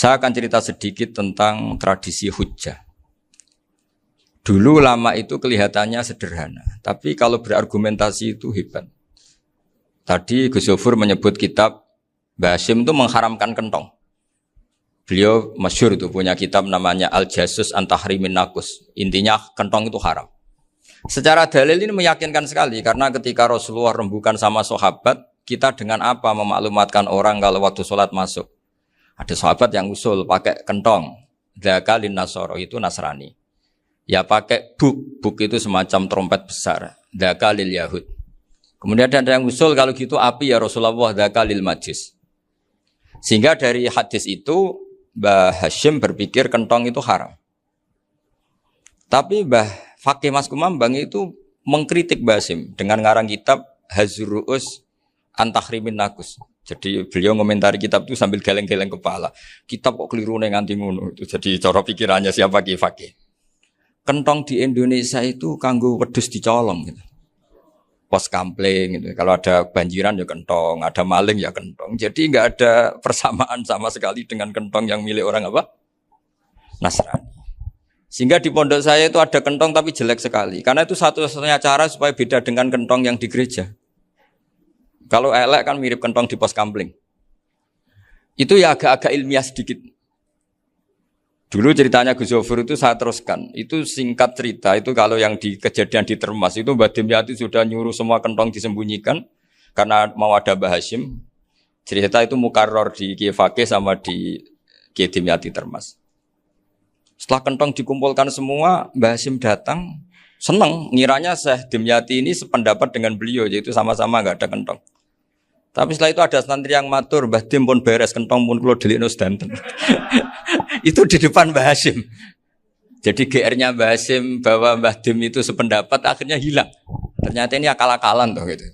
Saya akan cerita sedikit tentang tradisi hujjah. Dulu lama itu kelihatannya sederhana, tapi kalau berargumentasi itu hebat. Tadi Gus Yofur menyebut kitab Mbah Hasyim itu mengharamkan kentong. Beliau masyhur itu punya kitab namanya Al-Jasus an Tahrimin Nakus. Intinya kentong itu haram. Secara dalil ini meyakinkan sekali karena ketika Rasulullah rembukan sama sahabat, kita dengan apa memaklumatkan orang kalau waktu sholat masuk? Ada sahabat yang usul pakai kentong. Dzakalin Nasoro itu Nasrani. Ya pakai buk itu semacam trompet besar. Dzakalil Yahud. Kemudian ada yang usul kalau gitu api ya Rasulullah dzakalil Majus. Sehingga dari hadis itu Mbah Hasyim berpikir kentong itu haram. Tapi Mbah Fakih Mas Kumambang itu mengkritik Mbah Hasyim dengan ngarang kitab Hazru'us Antahrimin Nakus. Jadi beliau komentari kitab itu sambil geleng-geleng kepala. Kitab kok keliru nganti ngono itu. Jadi cara pikirannya siapa Ki Fakih. Kentong di Indonesia itu kanggo wedhus dicolong gitu. Pos kampling gitu. Kalau ada banjiran ya kentong, ada maling ya kentong. Jadi enggak ada persamaan sama sekali dengan kentong yang milik orang apa? Nasrani. Sehingga di pondok saya itu ada kentong tapi jelek sekali. Karena itu satu-satunya cara supaya beda dengan kentong yang di gereja. Kalau elek kan mirip kentong di pos kampling. Itu ya agak-agak ilmiah sedikit. Dulu ceritanya Gus Yofur itu saya teruskan. Itu singkat cerita, itu kalau yang di kejadian di Termas itu Mbah Dimyati sudah nyuruh semua kentong disembunyikan karena mau ada Mbah Hasyim. Cerita itu mukarrar di Kiai Fakih sama di Kiai Dimyati Termas. Setelah kentong dikumpulkan semua, Mbah Hasyim datang, senang, ngiranya Syekh Dimyati ini sependapat dengan beliau, yaitu sama-sama enggak ada kentong. Tapi setelah itu ada santri yang matur, Mbah Dim pun beres kentong pun kula delikno sedanten. Itu di depan Mbah Hasyim. Jadi GR-nya Mbah Hasyim bahwa Mbah Dim itu sependapat akhirnya hilang. Ternyata ini akal-akalan toh gitu.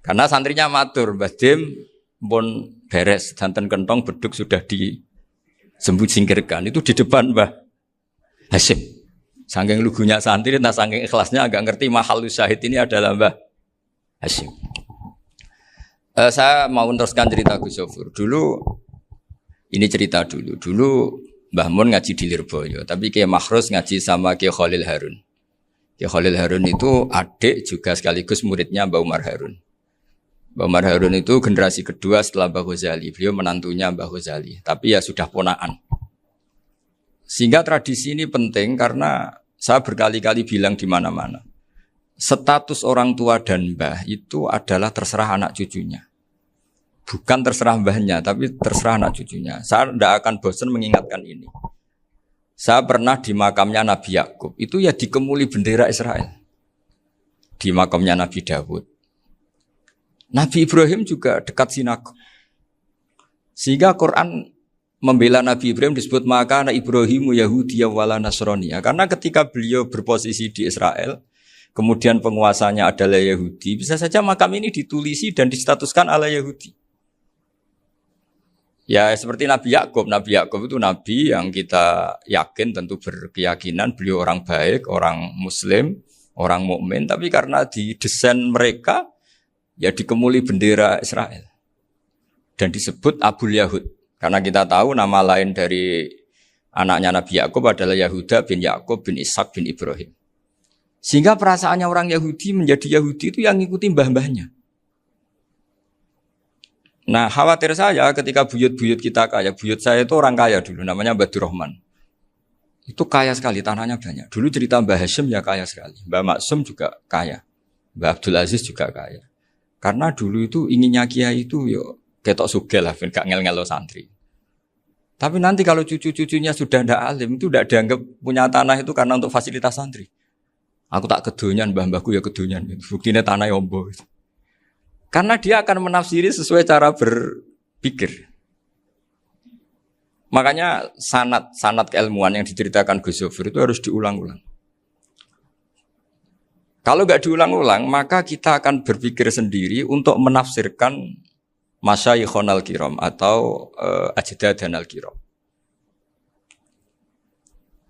Karena santrinya matur, Mbah Dim pun beres sedanten kentong beduk sudah disembut singkirkan. Itu di depan Mbah Hasyim. Saking lugunya santri, nah saking ikhlasnya agak ngerti mahalus syahid ini adalah Mbah Hasyim. Saya mau meneruskan cerita Gus Yofur. Dulu, ini cerita dulu. Dulu Mbah Mun ngaji di Lirboyo, tapi Kiai Makhrus ngaji sama Kiai Khalil Harun. Kiai Khalil Harun itu adik juga sekaligus muridnya Mbah Umar Harun. Mbah Umar Harun itu generasi kedua setelah Mbah Ghazali. Beliau menantunya Mbah Ghazali, tapi ya sudah ponaan. Sehingga tradisi ini penting karena saya berkali-kali bilang di mana-mana. Status orang tua dan mbah itu adalah terserah anak cucunya. Bukan terserah mbahnya, tapi terserah anak cucunya. Saya tidak akan bosan mengingatkan ini. Saya pernah di makamnya Nabi Yakub, itu ya dikemuli bendera Israel. Di makamnya Nabi Dawud. Nabi Ibrahim juga dekat sinagog. Sehingga Quran membela Nabi Ibrahim disebut maka Ibrahimu Yahudiyya wala Nasraniyya. Karena ketika beliau berposisi di Israel, kemudian penguasanya adalah Yahudi, bisa saja makam ini ditulisi dan distatuskan ala Yahudi. Ya seperti Nabi Yakub. Nabi Yakub itu nabi yang kita yakin tentu berkeyakinan beliau orang baik, orang muslim, orang mukmin, tapi karena di desain mereka ya dikemuli bendera Israel. Dan disebut Abul Yahud. Karena kita tahu nama lain dari anaknya Nabi Yakub adalah Yahuda bin Yakub bin Ishak bin Ibrahim. Sehingga perasaannya orang Yahudi menjadi Yahudi itu yang ngikuti mbah-mbahnya. Nah khawatir saya ketika buyut-buyut kita kaya, buyut saya itu orang kaya dulu, namanya Mbah Durrahman. Itu kaya sekali, tanahnya banyak. Dulu cerita Mbah Hasyim ya kaya sekali, Mbah Maksum juga kaya, Mbah Abdul Aziz juga kaya. Karena dulu itu inginnya kiai itu yo ketok sugih lah, gak ngel-ngelo santri. Tapi nanti kalau cucu-cucunya sudah ndak alim, itu ndak dianggap punya tanah itu karena untuk fasilitas santri. Aku tak kedonyan, mbah-mbahku ya kedonyan. Buktinya tanah yombo. Karena dia akan menafsiri sesuai cara berpikir. Makanya sanad keilmuan yang diceritakan Gus Yofur itu harus diulang-ulang. Kalau enggak diulang-ulang, maka kita akan berpikir sendiri untuk menafsirkan masyayikhonal kiram atau ajdadanal kiram.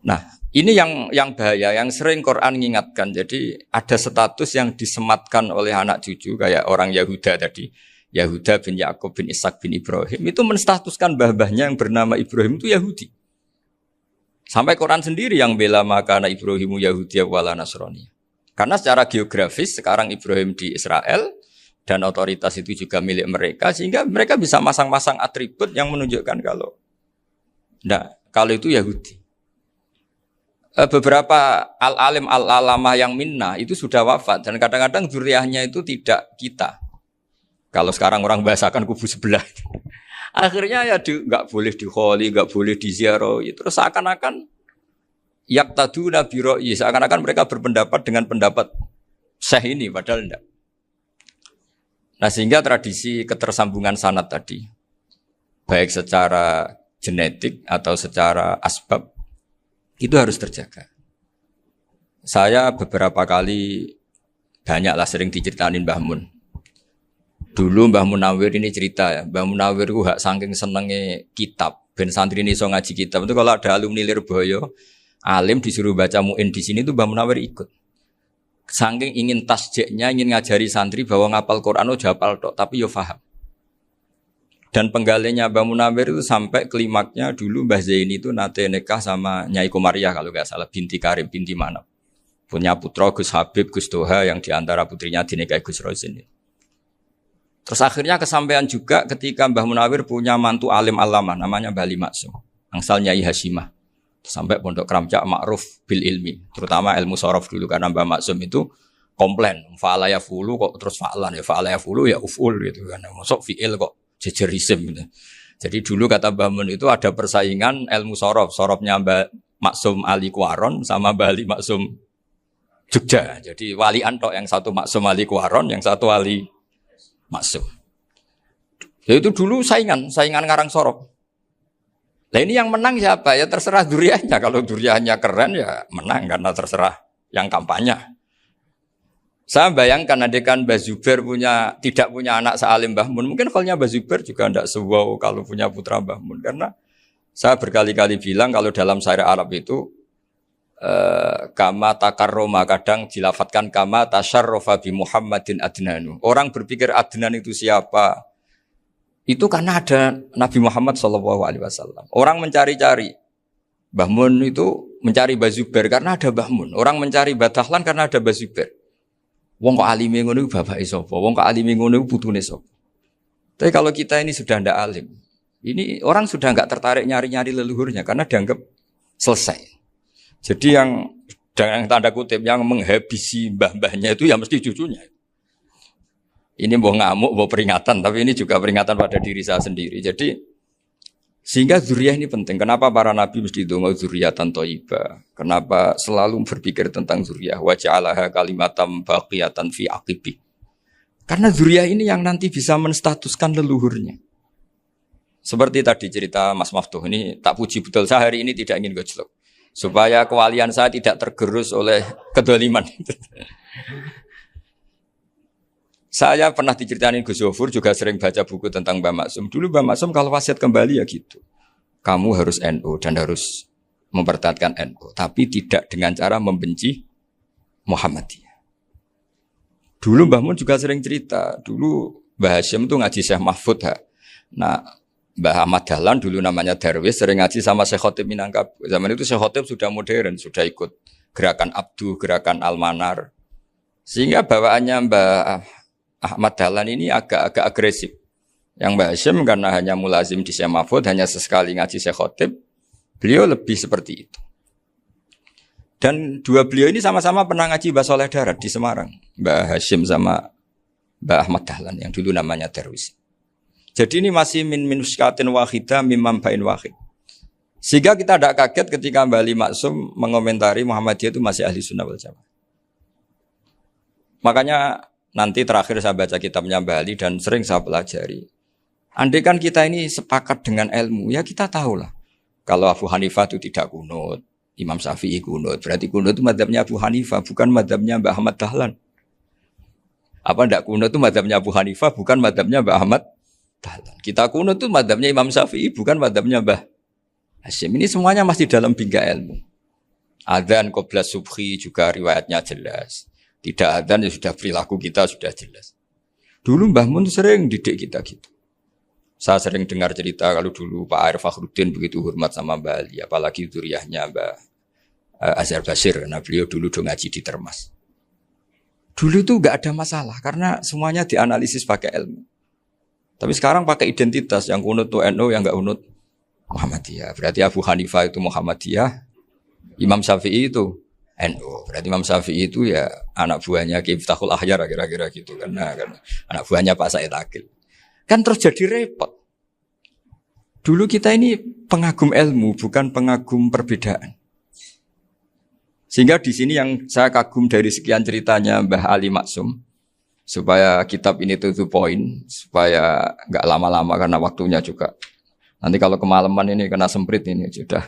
Nah, ini yang bahaya, yang sering Quran mengingatkan. Jadi ada status yang disematkan oleh anak cucu kayak orang Yahuda tadi. Yahuda bin Yakub bin Ishak bin Ibrahim itu menstatuskan mbah-mbahnya yang bernama Ibrahim itu Yahudi. Sampai Quran sendiri yang bela makana Ibrahimu Yahudi wala Nasrani. Karena secara geografis sekarang Ibrahim di Israel dan otoritas itu juga milik mereka sehingga mereka bisa masang-masang atribut yang menunjukkan kalau itu Yahudi. Beberapa al-alim al-alamah yang minna itu sudah wafat dan kadang-kadang zuriyahnya itu tidak kita. Kalau sekarang orang bahasakan kubu sebelah. Akhirnya ya nggak boleh dikholi, nggak boleh diziarah. Terus seakan-akan yaktaduna bi ra'yi, seakan-akan mereka berpendapat dengan pendapat syekh ini padahal enggak. Nah, sehingga tradisi ketersambungan sanad tadi baik secara genetik atau secara asbab itu harus terjaga. Saya beberapa kali banyaklah sering diceritain Mbah Mun. Dulu Mbah Munawir ini cerita ya, Mbah Munawir itu saking senenge kitab, ben santri ini iso ngaji kitab. Itu kalau ada alumni Lirboyo, alim disuruh baca muin di sini itu Mbah Munawir ikut. Saking ingin tasjeknya, ingin ngajari santri bahwa ngapal Quran udah hafal tok, tapi yo paham. Dan penggalinya Mbah Munawir itu sampai klimaknya dulu Mbah Zaini itu nate nikah sama Nyai Komariah kalau nggak salah, binti Karim, binti Manap. Punya putra Gus Habib, Gus Toha yang diantara putrinya dinikahi Gus Rozin. Terus akhirnya kesampaian juga ketika Mbah Munawir punya mantu alim alama namanya Mbah Ali Maksum, angsal Nyai Hasyimah. Sampai pondok Kramcak ma'ruf bil ilmi, terutama ilmu sorof dulu karena Mbah Maksum itu komplain, fa'ala ya fulu kok terus fa'lan ya fa'ala ya fulu ya uf'ul gitu kan. Masuk fi'il kok jejer isim gitu. Jadi dulu kata Mbah Mun itu ada persaingan ilmu sorof, sorofnya Mbah Maksum Ali Kuaron sama Mbah Ali Maksum Jogja. Jadi walian tok, yang satu Maksum Ali Kuaron, yang satu Ali Maksum. Ya itu dulu saingan ngarang sorof. Nah ini yang menang siapa? Ya terserah duriannya. Kalau duriannya keren ya menang karena terserah yang kampanye. Saya bayangkan adekan Mbah Zubair tidak punya anak sealim Mbah Mun. Mungkin kalau Mbah Zubair juga tidak sewow kalau punya putra Mbah Mun. Karena saya berkali-kali bilang kalau dalam syair Arab itu kama takarroma, kadang dilafatkan kama tasyarrofa bi Muhammadin adnanu. Orang berpikir Adnan itu siapa? Itu karena ada Nabi Muhammad SAW. Orang mencari-cari Mbah Mun itu mencari Mbah Zubair karena ada Mbah Mun. Orang mencari Mbah Dahlan karena ada Mbah Zubair. Wong kok alime ngono iku bapake sapa? Wong kok alime ngono iku putune sapa? Tapi kalau kita ini sudah ndak alim, ini orang sudah enggak tertarik nyari-nyari leluhurnya karena dianggap selesai. Jadi yang dengan tanda kutip yang menghabisi mbah-mbahnya itu ya mesti cucunya. Ini mau ngamuk, mau peringatan, tapi ini juga peringatan pada diri saya sendiri. Jadi sehingga zuriyah ini penting. Kenapa para nabi mesti donga zuriyatan thayyibah? Kenapa selalu berpikir tentang zuriyah? Wa ja'alaha kalimatam baqiyatan fi aqibi. Karena zuriyah ini yang nanti bisa menstatuskan leluhurnya. Seperti tadi cerita Mas Maftuh ini, tak puji betul, saya hari ini tidak ingin gojlok. Supaya kewalian saya tidak tergerus oleh kedoliman. Saya pernah diceritain Gus Zofur, juga sering baca buku tentang Mbah Maksum. Dulu Mbah Maksum kalau wasiat kembali ya gitu. Kamu harus NU dan harus mempertahankan NU. Tapi tidak dengan cara membenci Muhammadiyah. Dulu Mbah Mun juga sering cerita. Dulu Mbah Hasyim itu ngaji Syekh Mahfud. Nah, Mbah Ahmad Dahlan dulu namanya Darwis sering ngaji sama Syekh Khotib Minangkabau. Zaman itu Syekh Khotib sudah modern, sudah ikut gerakan Abdu, gerakan Almanar. Sehingga bawaannya Mbah Ahmad Dahlan ini agak agresif. Yang Mbah Hasyim karena hanya mulazim di Syekh Mahfud, hanya sesekali ngaji Syekh Khotib, beliau lebih seperti itu. Dan dua beliau ini sama-sama pernah ngaji Mbah Soleh Darat di Semarang. Mbah Hasyim sama Mbah Ahmad Dahlan yang dulu namanya Darwis. Jadi ini masih min muskatin wahidah mimam bain wahid. Sehingga kita tidak kaget ketika Mbah Ali Maksum mengomentari Muhammadiyah itu masih ahli sunnah wal jamaah. Makanya nanti terakhir saya baca kitabnya Mbah Ali dan sering saya pelajari. Andai kan kita ini sepakat dengan ilmu, ya kita tahulah. Kalau Abu Hanifah itu tidak kunut, Imam Syafi'i kunut, berarti kunut itu mazhabnya Abu Hanifah, bukan mazhabnya Mbah Ahmad Dahlan. Apa tidak kunut itu mazhabnya Abu Hanifah, bukan mazhabnya Mbah Ahmad Dahlan. Kita kunut itu mazhabnya Imam Syafi'i, bukan mazhabnya Mbah Hasyim. Ini semuanya masih dalam bingkai ilmu. Adzan qabla subhi juga riwayatnya jelas. Tidak adzan ya sudah perilaku kita sudah jelas. Dulu Mbah Mun sering didik kita gitu. Saya sering dengar cerita kalau dulu Pak Arif Fakhruddin begitu hormat sama Mbah Ali, apalagi zuriyahnya Mbah Azhar Basir, karena beliau dulu do ngaji di Termas. Dulu itu enggak ada masalah karena semuanya dianalisis pakai ilmu. Tapi sekarang pakai identitas, yang kunut tuh NU, yang enggak kunut Muhammadiyah. Berarti Abu Hanifah itu Muhammadiyah, Imam Syafi'i itu NU. Berarti Imam Syafi'i itu ya anak buahnya Ki Miftahul Ahyar kira-kira gitu karena anak buahnya Pak Said Akil. Kan terus jadi repot. Dulu kita ini pengagum ilmu, bukan pengagum perbedaan. Sehingga di sini yang saya kagum dari sekian ceritanya Mbah Ali Maksum, supaya kitab ini to the point, supaya nggak lama-lama karena waktunya juga. Nanti kalau kemalaman ini kena semprit ini sudah.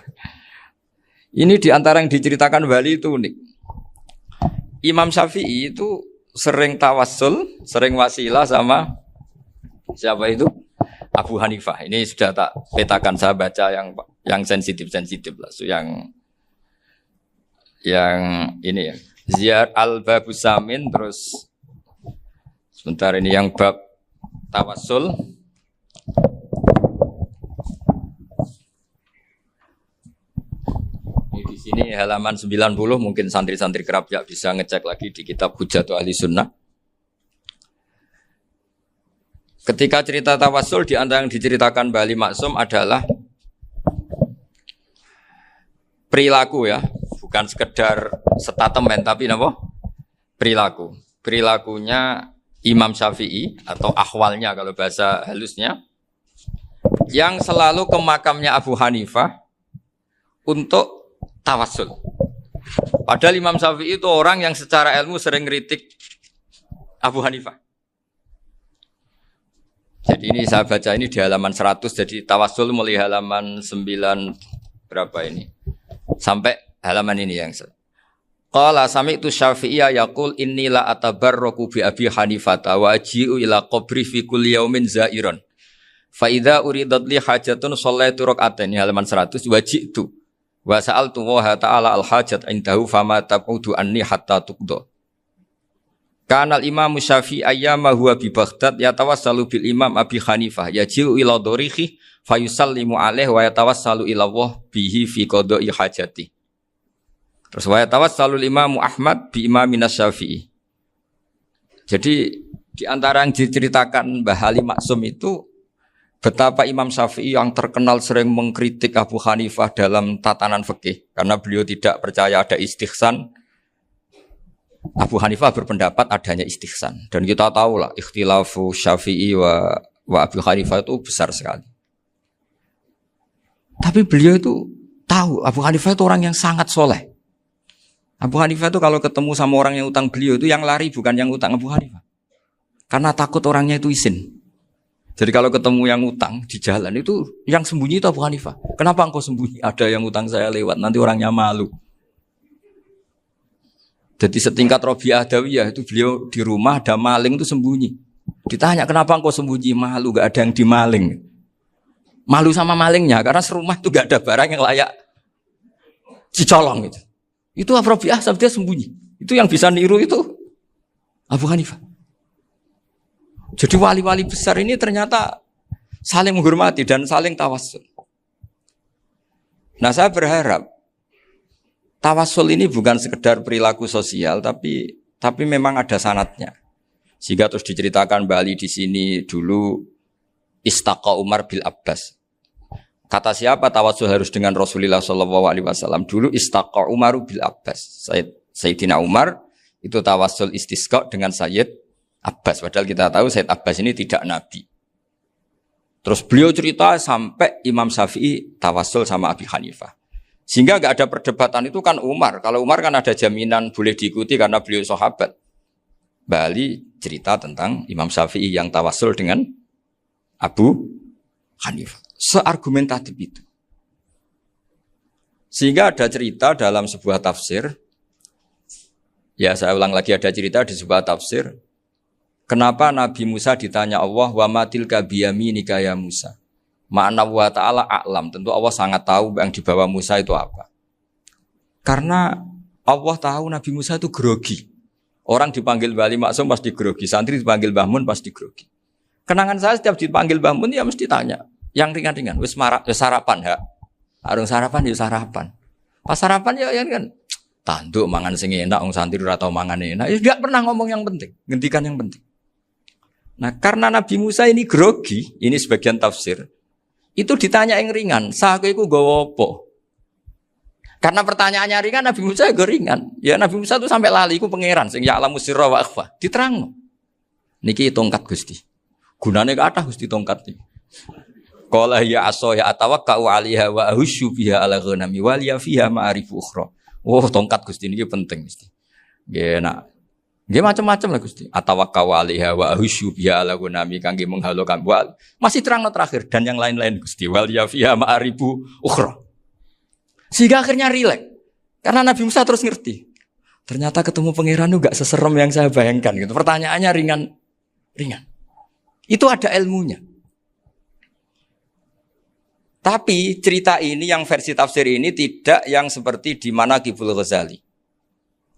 Ini di antara yang diceritakan Bali itu unik. Imam Syafi'i itu sering tawassul, sering wasilah sama siapa itu? Abu Hanifah. Ini sudah tak petakan, saya baca yang sensitif lah, so yang ini ya. Ziyar al-Babus Samin, terus sebentar ini yang bab tawassul. Ini di sini halaman 90, mungkin santri-santri kerap ya bisa ngecek lagi di kitab Hujatul Ahli Sunnah. Ketika cerita tawassul, di antara yang diceritakan Mbah Ali Maksum adalah perilaku ya, bukan sekedar statement tapi apa? Perilaku. Perilakunya Imam Syafi'i atau ahwalnya kalau bahasa halusnya, yang selalu ke makamnya Abu Hanifah untuk tawassul. Padahal Imam Syafi'i itu orang yang secara ilmu sering kritik Abu Hanifah. Jadi ini saya baca ini di halaman 100, jadi tawassul mulai halaman 9 berapa ini sampai halaman ini yang qala sami'tu Syafi'iyya yaqul inni la atabarraku bi Abi Hanifah wa aji'u ila qabri fi kulli yaumin za'iran fa idza uridat li hajatun shallaitu rak'atain, halaman 100, waji'tu wa sa'altu wa ta'ala al hajat indahu fama taqudu anni hatta tuqda. Kanal Imam Syafi'i ayyama huwa bi Baghdad yatawassalu bil Imam Abi Hanifah yaji'u ila dorihi fayusallimu alaihi wa yatawassalu ila Allah bihi fi qada'i hajati. Terus wa yatawassalu Imam Ahmad bi Imamina Syafi'i. Jadi di antara yang diceritakan Mbah Ali Maksum itu betapa Imam Syafi'i yang terkenal sering mengkritik Abu Hanifah dalam tatanan fikih karena beliau tidak percaya ada istihsan. Abu Hanifah berpendapat adanya istihsan, dan kita tahu lah ikhtilafu Syafi'i wa Abu Hanifah itu besar sekali. Tapi beliau itu tahu Abu Hanifah itu orang yang sangat soleh. Abu Hanifah itu kalau ketemu sama orang yang utang beliau itu yang lari bukan yang utang Abu Hanifah, karena takut orangnya itu izin. Jadi kalau ketemu yang utang di jalan itu yang sembunyi itu Abu Hanifah. Kenapa engkau sembunyi? Ada yang utang saya lewat, nanti orangnya malu. Jadi setingkat Robi'ah Adawiyah itu beliau di rumah ada maling itu sembunyi. Ditanya kenapa engkau sembunyi? Malu, gak ada yang dimaling. Malu sama malingnya karena serumah itu gak ada barang yang layak dicolong itu. Itu Robi'ah dia sembunyi. Itu yang bisa niru itu Abu Hanifah. Jadi wali-wali besar ini ternyata saling menghormati dan saling tawassul. Nah saya berharap tawassul ini bukan sekedar perilaku sosial, tapi memang ada sanadnya. Sehingga terus diceritakan Bali di sini dulu istaqa Umar bil Abbas. Kata siapa tawassul harus dengan Rasulullah SAW? Dulu istaqa Umar bil Abbas. Sayyidina Umar itu tawassul istisqa dengan Sayyid Abbas. Padahal kita tahu Sayyid Abbas ini tidak nabi. Terus beliau cerita sampai Imam Syafi'i tawassul sama Abi Hanifah. Sehingga enggak ada perdebatan itu kan Umar. Kalau Umar kan ada jaminan boleh diikuti karena beliau sahabat. Bali cerita tentang Imam Syafi'i yang tawassul dengan Abu Hanifah. Seargumentatif itu. Sehingga ada cerita dalam sebuah tafsir. Ya saya ulang lagi, ada cerita di sebuah tafsir. Kenapa Nabi Musa ditanya Allah, wa matilka biyaminika ya Musa? Ma'ana wa ta'ala a'lam. Tentu Allah sangat tahu yang di bawah Musa itu apa. Karena Allah tahu Nabi Musa itu grogi. Orang dipanggil Wali Maksum pasti grogi, santri dipanggil Mbah Mun pasti grogi. Kenangan saya setiap dipanggil Mbah Mun ya mesti tanya, yang ringan-ringan, wis sarapan ya. Arung sarapan ya sarapan. Pas sarapan ya kan tanduk mangan sing enak, wong santri ora tau mangan enak. Ya enggak pernah ngomong yang penting, ngendikan yang penting. Nah, karena Nabi Musa ini grogi, ini sebagian tafsir. Itu ditanya yang ringan, "Sakowe iku nggawa apa?" Karena pertanyaannya ringan, Nabi Musa juga ringan. Ya Nabi Musa itu sampai lali, iku pangeran sing ya'lamu sirra wa akhfa. Diterangno. Niki tongkat Gusti. Gunane kathah Gusti tongkat iki. Qala ya asaya atawakkau 'alaiha wa ahusyu biha 'ala ghanami wal ya fiha ma'arifu ukhra. Oh, tongkat Gusti niki penting mesti. Nggih nak. Nggih macam-macam lah Gusti. Atawakkau 'alaiha wa ahusyu biha 'ala ghanami kangge menghalokan wal. Masih terangno terakhir dan yang lain-lain Gusti. Wal ya fiha ma'arifu ukhra. Sehingga akhirnya rileks. Karena Nabi Musa terus ngerti. Ternyata ketemu pangeran itu gak seserem yang saya bayangkan gitu. Pertanyaannya ringan. Itu ada ilmunya. Tapi cerita ini yang versi tafsir ini tidak yang seperti di Manaqibul Ghazali.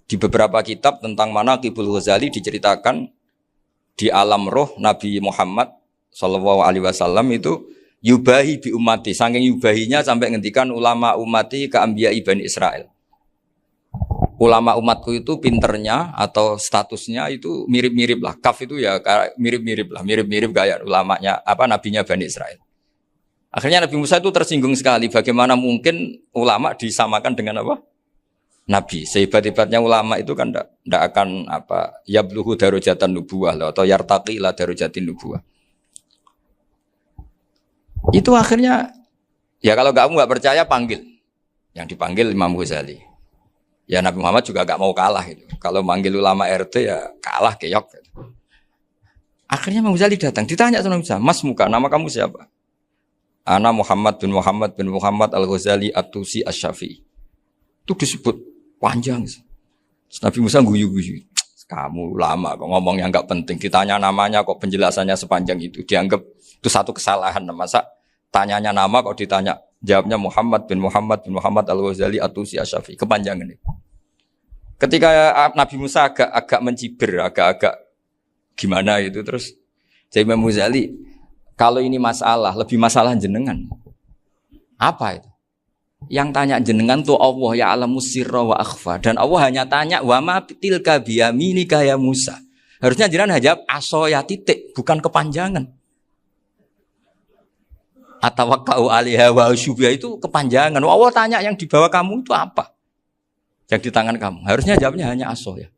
Di beberapa kitab tentang Manaqibul Ghazali diceritakan di alam roh Nabi Muhammad SAW itu yubahi bi ummati, saking yubahinya sampai ngendikan ulama ummati ke anbiya'i Bani Israel. Ulama umatku itu pinternya atau statusnya itu mirip-mirip lah. Kaf itu ya mirip-mirip kayak ulamanya nabinya Bani Israel. Akhirnya Nabi Musa itu tersinggung sekali. Bagaimana mungkin ulama disamakan dengan apa? Nabi. Sehebat-hebatnya ulama itu kan tidak akan yabluhu darajatan nubuwah atau yartaqi ila darajatin nubuwah. Itu akhirnya, ya kalau kamu nggak percaya panggil. Yang dipanggil Imam Ghazali. Ya Nabi Muhammad juga nggak mau kalah itu. Kalau manggil ulama RT ya kalah keok. Gitu. Akhirnya Imam Ghazali datang, ditanya sama Musa, "Mas muka, nama kamu siapa?" "Ana Muhammad bin Muhammad Al-Ghazali At-Tusi Asy-Syafi'i." Itu disebut panjang. Terus Nabi Musa guyu-guyu. "Kamu ulama kok ngomong yang nggak penting. Ditanya namanya kok penjelasannya sepanjang itu. Dianggap itu satu kesalahan. Masa tanyanya nama kok ditanya jawabnya Muhammad bin Muhammad Al-Ghazali At-Tusi Asy-Syafi'i. Kepanjangan itu. Ketika Nabi Musa agak mencibir, agak gimana itu terus jadi Imam Ghazali, kalau ini masalah, lebih masalah jenengan. Apa itu? Yang tanya jenengan tuh Allah ya alamu sirra wa akhfa, dan Allah hanya tanya wa ma tilka biyaminika ya Musa. Harusnya jenengan jawab asoya titik, bukan kepanjangan. Atawakkau 'alaiha wa syubha itu kepanjangan. Allah tanya yang di bawah kamu itu apa? Yang di tangan kamu. Harusnya jawabnya hanya asoya.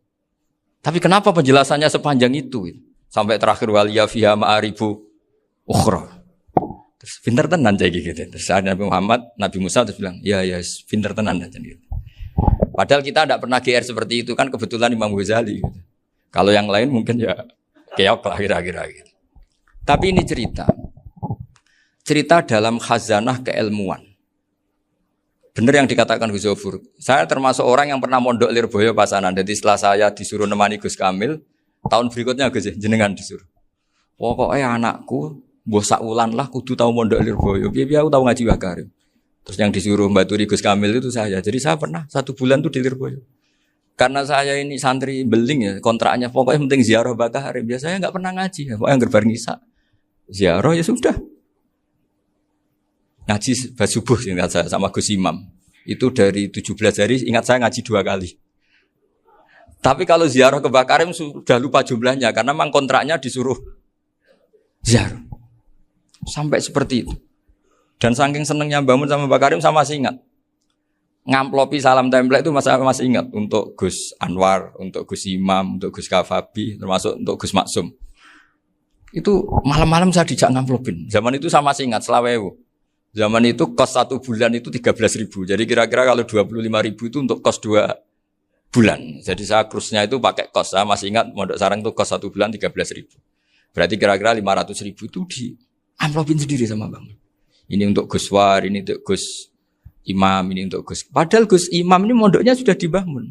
Tapi kenapa penjelasannya sepanjang itu? Sampai terakhir waliya fiha ma'arifu ukhra. Terus pinter tenan kayak gitu. Terus Nabi Musa terus bilang, ya pinter tenan aja gitu. Padahal kita tidak pernah GR seperti itu kan, kebetulan Imam Ghazali gitu. Kalau yang lain mungkin ya keok lah kira-kira gitu. Tapi ini cerita dalam khazanah keilmuan. Benar yang dikatakan Gus Zofur. Saya termasuk orang yang pernah mondok Lirboyo Pasanan. Jadi setelah saya disuruh nemani Gus Kamil, tahun berikutnya Gus jenengan disuruh. Pokoknya anakku bosak ulan lah kudu tahu mondok Lirboyo. Biar aku tahu ngaji Wakarim. Terus yang disuruh mbaturi Gus Kamil itu saya. Jadi saya pernah 1 bulan tuh di Lirboyo. Karena saya ini santri beling ya, kontraknya pokoknya penting ziarah Bakarim. Biasanya nggak pernah ngaji. Pokoknya gerbar ngisa. Ziarah ya sudah. Ngaji subuh ingat saya sama Gus Imam. Itu dari 17 hari ingat saya ngaji 2 kali. Tapi kalau ziarah ke Bakarim sudah lupa jumlahnya karena memang kontraknya disuruh ziarah. Sampai seperti itu. Dan saking senengnya bangun sama Bakarim saya masih ingat. Ngamplopi salam template itu masih ingat untuk Gus Anwar, untuk Gus Imam, untuk Gus Kafabi, termasuk untuk Gus Maksum. Itu malam-malam saya dijak ngamplopin. Zaman itu saya masih ingat selawewu. Zaman itu kos 1 bulan itu 13.000. Jadi kira-kira kalau 25.000 itu untuk kos 2 bulan. Jadi saya krusnya itu pakai kos. Saya masih ingat Mondok Sarang itu kos 1 bulan 13.000. Berarti kira-kira 500.000 itu di amplopin sendiri sama Bang. Ini untuk Gus War, ini untuk Gus Imam, ini untuk Gus. Padahal Gus Imam ini mondoknya sudah dibangun.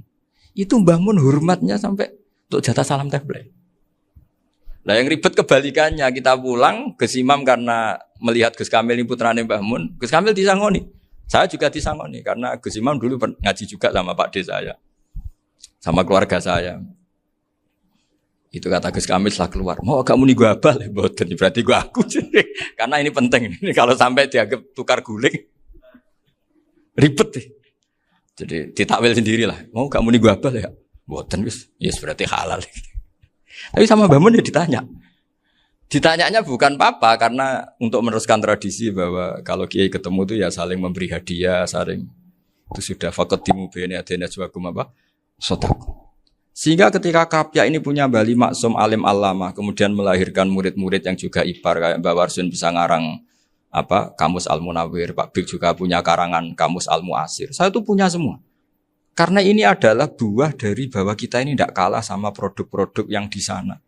Itu bangun hormatnya sampai untuk jatah salam template. Nah yang ribet kebalikannya, kita pulang Gus Imam karena melihat Gus Kamil ini putrane Mbah Mun, Gus Kamil disangoni. Saya juga disangoni karena Gus Imam dulu ngaji juga sama Pak D saya. Sama keluarga saya. Itu kata Gus Kamil setelah keluar. Mau kamu nih gue abal ya, boten. Berarti gue aku. Karena ini penting. Ini kalau sampai dianggap tukar guling, ribet deh. Jadi ditakwil sendiri lah. Mau kamu nih gue abal ya, boten wis. Yes berarti halal. Tapi sama Mbah Mun ya ditanya. Ditanyanya bukan apa karena untuk meneruskan tradisi bahwa kalau kiai ketemu itu ya saling memberi hadiah, saling itu sudah faqaddimu baina yadayna jawakum apa? Sedekah. Sehingga ketika Krapyak ini punya Bali Maksum alim allamah, kemudian melahirkan murid-murid yang juga ibar kayak Mbak Warsun bisa ngarang apa Kamus Al-Munawwir, Pak Bik juga punya karangan Kamus Al-Mu'asir. Saya itu punya semua. Karena ini adalah buah dari bahwa kita ini tidak kalah sama produk-produk yang di sana.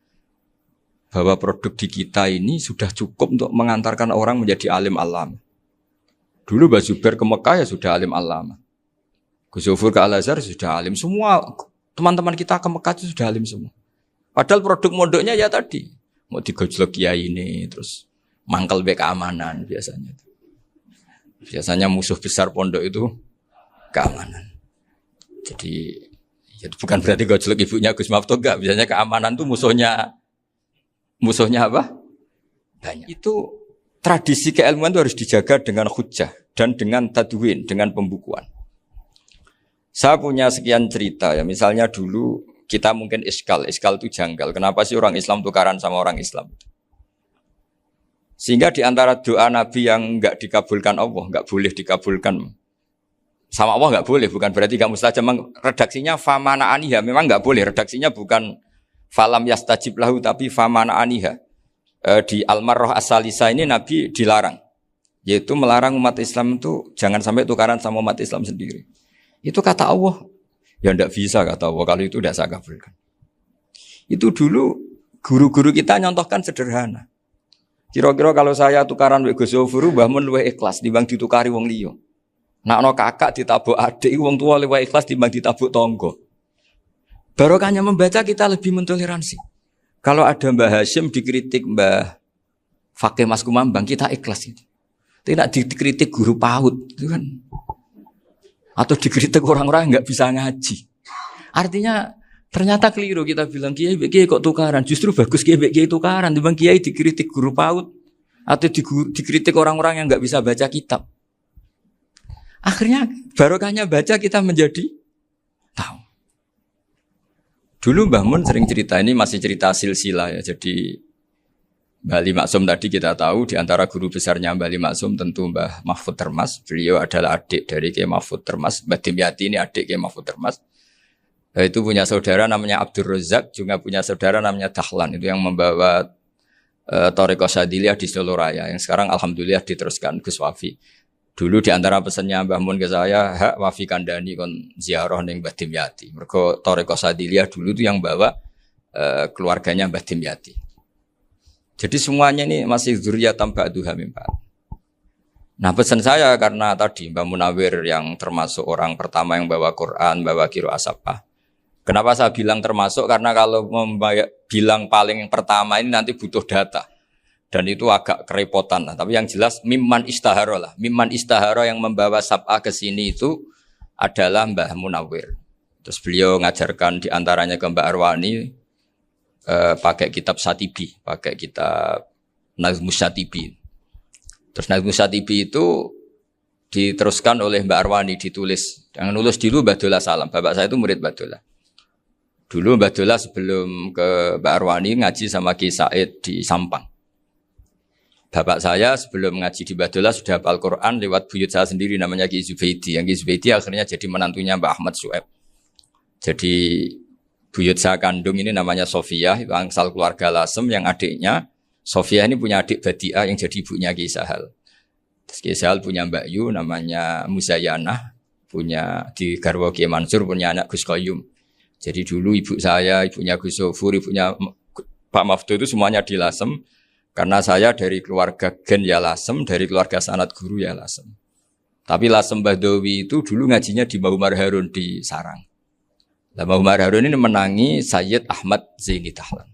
Bahwa produk di kita ini sudah cukup untuk mengantarkan orang menjadi alim allamah. Dulu Mbak Zubair ke Mekah ya sudah alim allamah. Gus Zufur ke Al-Azhar sudah alim semua. Teman-teman kita ke Mekah itu sudah alim semua. Padahal produk mondoknya ya tadi. Mau digojlok kiai ini, terus mangkel be keamanan biasanya. Biasanya musuh besar pondok itu keamanan. Jadi ya bukan berarti gojlok ibunya Gus Maftuh enggak. Biasanya keamanan itu musuhnya apa? Banyak. Itu tradisi keilmuan itu harus dijaga dengan hujjah dan dengan tadwin, dengan pembukuan. Saya punya sekian cerita ya, misalnya dulu kita mungkin iskal itu janggal. Kenapa sih orang Islam tukaran sama orang Islam? Sehingga di antara doa Nabi yang enggak dikabulkan Allah, enggak boleh dikabulkan sama Allah enggak boleh, bukan berarti enggak mustajab. Redaksinya famana aniha, memang enggak boleh. Redaksinya bukan falam yastajib lahu tapi famana aniha. Di Al-Marrah As-Salisa ini Nabi dilarang, yaitu melarang umat Islam itu jangan sampai tukaran sama umat Islam sendiri. Itu kata Allah, ya tidak bisa kata Allah, kalau itu tidak saya kabulkan. Itu dulu guru-guru kita nyontohkan sederhana. Kira-kira kalau saya tukaran wek Gus Zofuru, Mbah Mun luwih ikhlas dibanding ditukari wong liya. Nak ana kakak ditabuk adik, wong tua luwih ikhlas dibanding ditabuk tangga. Barokahnya membaca kita lebih mentoleransi. Kalau ada Mbah Hashim dikritik Mbah Fakih Mas Kumambang, kita ikhlas itu. Tidak dikritik guru PAUD, itu kan. Atau dikritik orang-orang yang nggak bisa ngaji. Artinya ternyata keliru kita bilang kiai kok tukaran. Justru bagus kiai tukaran. Dibanding kiai dikritik guru PAUD atau dikritik orang-orang yang nggak bisa baca kitab. Akhirnya barokahnya baca kita menjadi tahu. Dulu Mbah Mun sering cerita, ini masih cerita silsilah ya. Jadi Bali Maksum tadi kita tahu di antara guru besarnya Bali Maksum tentu Mbah Mahfud Termas. Beliau adalah adik dari Kiai Mahfud Termas. Mbah Dimyati ini adik Kiai Mahfud Termas. Itu punya saudara namanya Abdur Razak, juga punya saudara namanya Dahlan. Itu yang membawa Thariqah Syadziliyah di Solo Raya. Yang sekarang alhamdulillah diteruskan Gus Wafi. Dulu di antara pesannya Mbah Mun ke saya, hak Wafi kandani kon ziarah ning Mbah Dimyati. Mergo Thariqah Syadziliyah dulu itu yang bawa keluarganya Mbah Dimyati. Jadi semuanya ini masih dzurriyyatan ba'duha min ba'd. Nah pesan saya karena tadi Mbah Munawwir yang termasuk orang pertama yang bawa Quran, bawa qiraah Sabah. Kenapa saya bilang termasuk? Karena kalau bilang paling pertama ini nanti butuh data. Dan itu agak kerepotan lah. Tapi yang jelas mimman istahara lah. Mimman istahara yang membawa Sabah ke sini itu adalah Mbah Munawwir. Terus beliau ngajarkan diantaranya ke Mbak Arwani, pakai kitab Satibi, pakai kitab Nazmus Satibi. Terus Nazmus Satibi itu diteruskan oleh Mbak Arwani, ditulis. Yang nulis dulu Mbak Dola Salam. Bapak saya itu murid Mbak Dola. Dulu Mbak Dola sebelum ke Mbak Arwani ngaji sama Ki Said di Sampang. Bapak saya sebelum ngaji di Mbak Dola sudah hafal Quran lewat buyut saya sendiri namanya Ki Zubaidi. Yang Ki Zubaidi akhirnya jadi menantunya Mbak Ahmad Su'eb. Jadi buyut saya kandung ini namanya Sofia, itu angsal keluarga Lasem yang adiknya. Sofia ini punya adik Badiah yang jadi ibunya Ki Sahal. Terus Ki Sahal punya Mbak Yu namanya Muzayanah, punya di garwa Ki Mansur punya anak Gus Qayyum. Jadi dulu ibu saya, ibunya Gus Zofur, ibunya Pak Maftuh itu semuanya di Lasem. Karena saya dari keluarga Gen ya Lasem, dari keluarga sanad guru ya Lasem. Tapi Lasem Bahdawi itu dulu ngajinya di Mbah Umar Harun di Sarang. Mbah Umar Harun ini menangi Sayyid Ahmad Zaini Dahlan.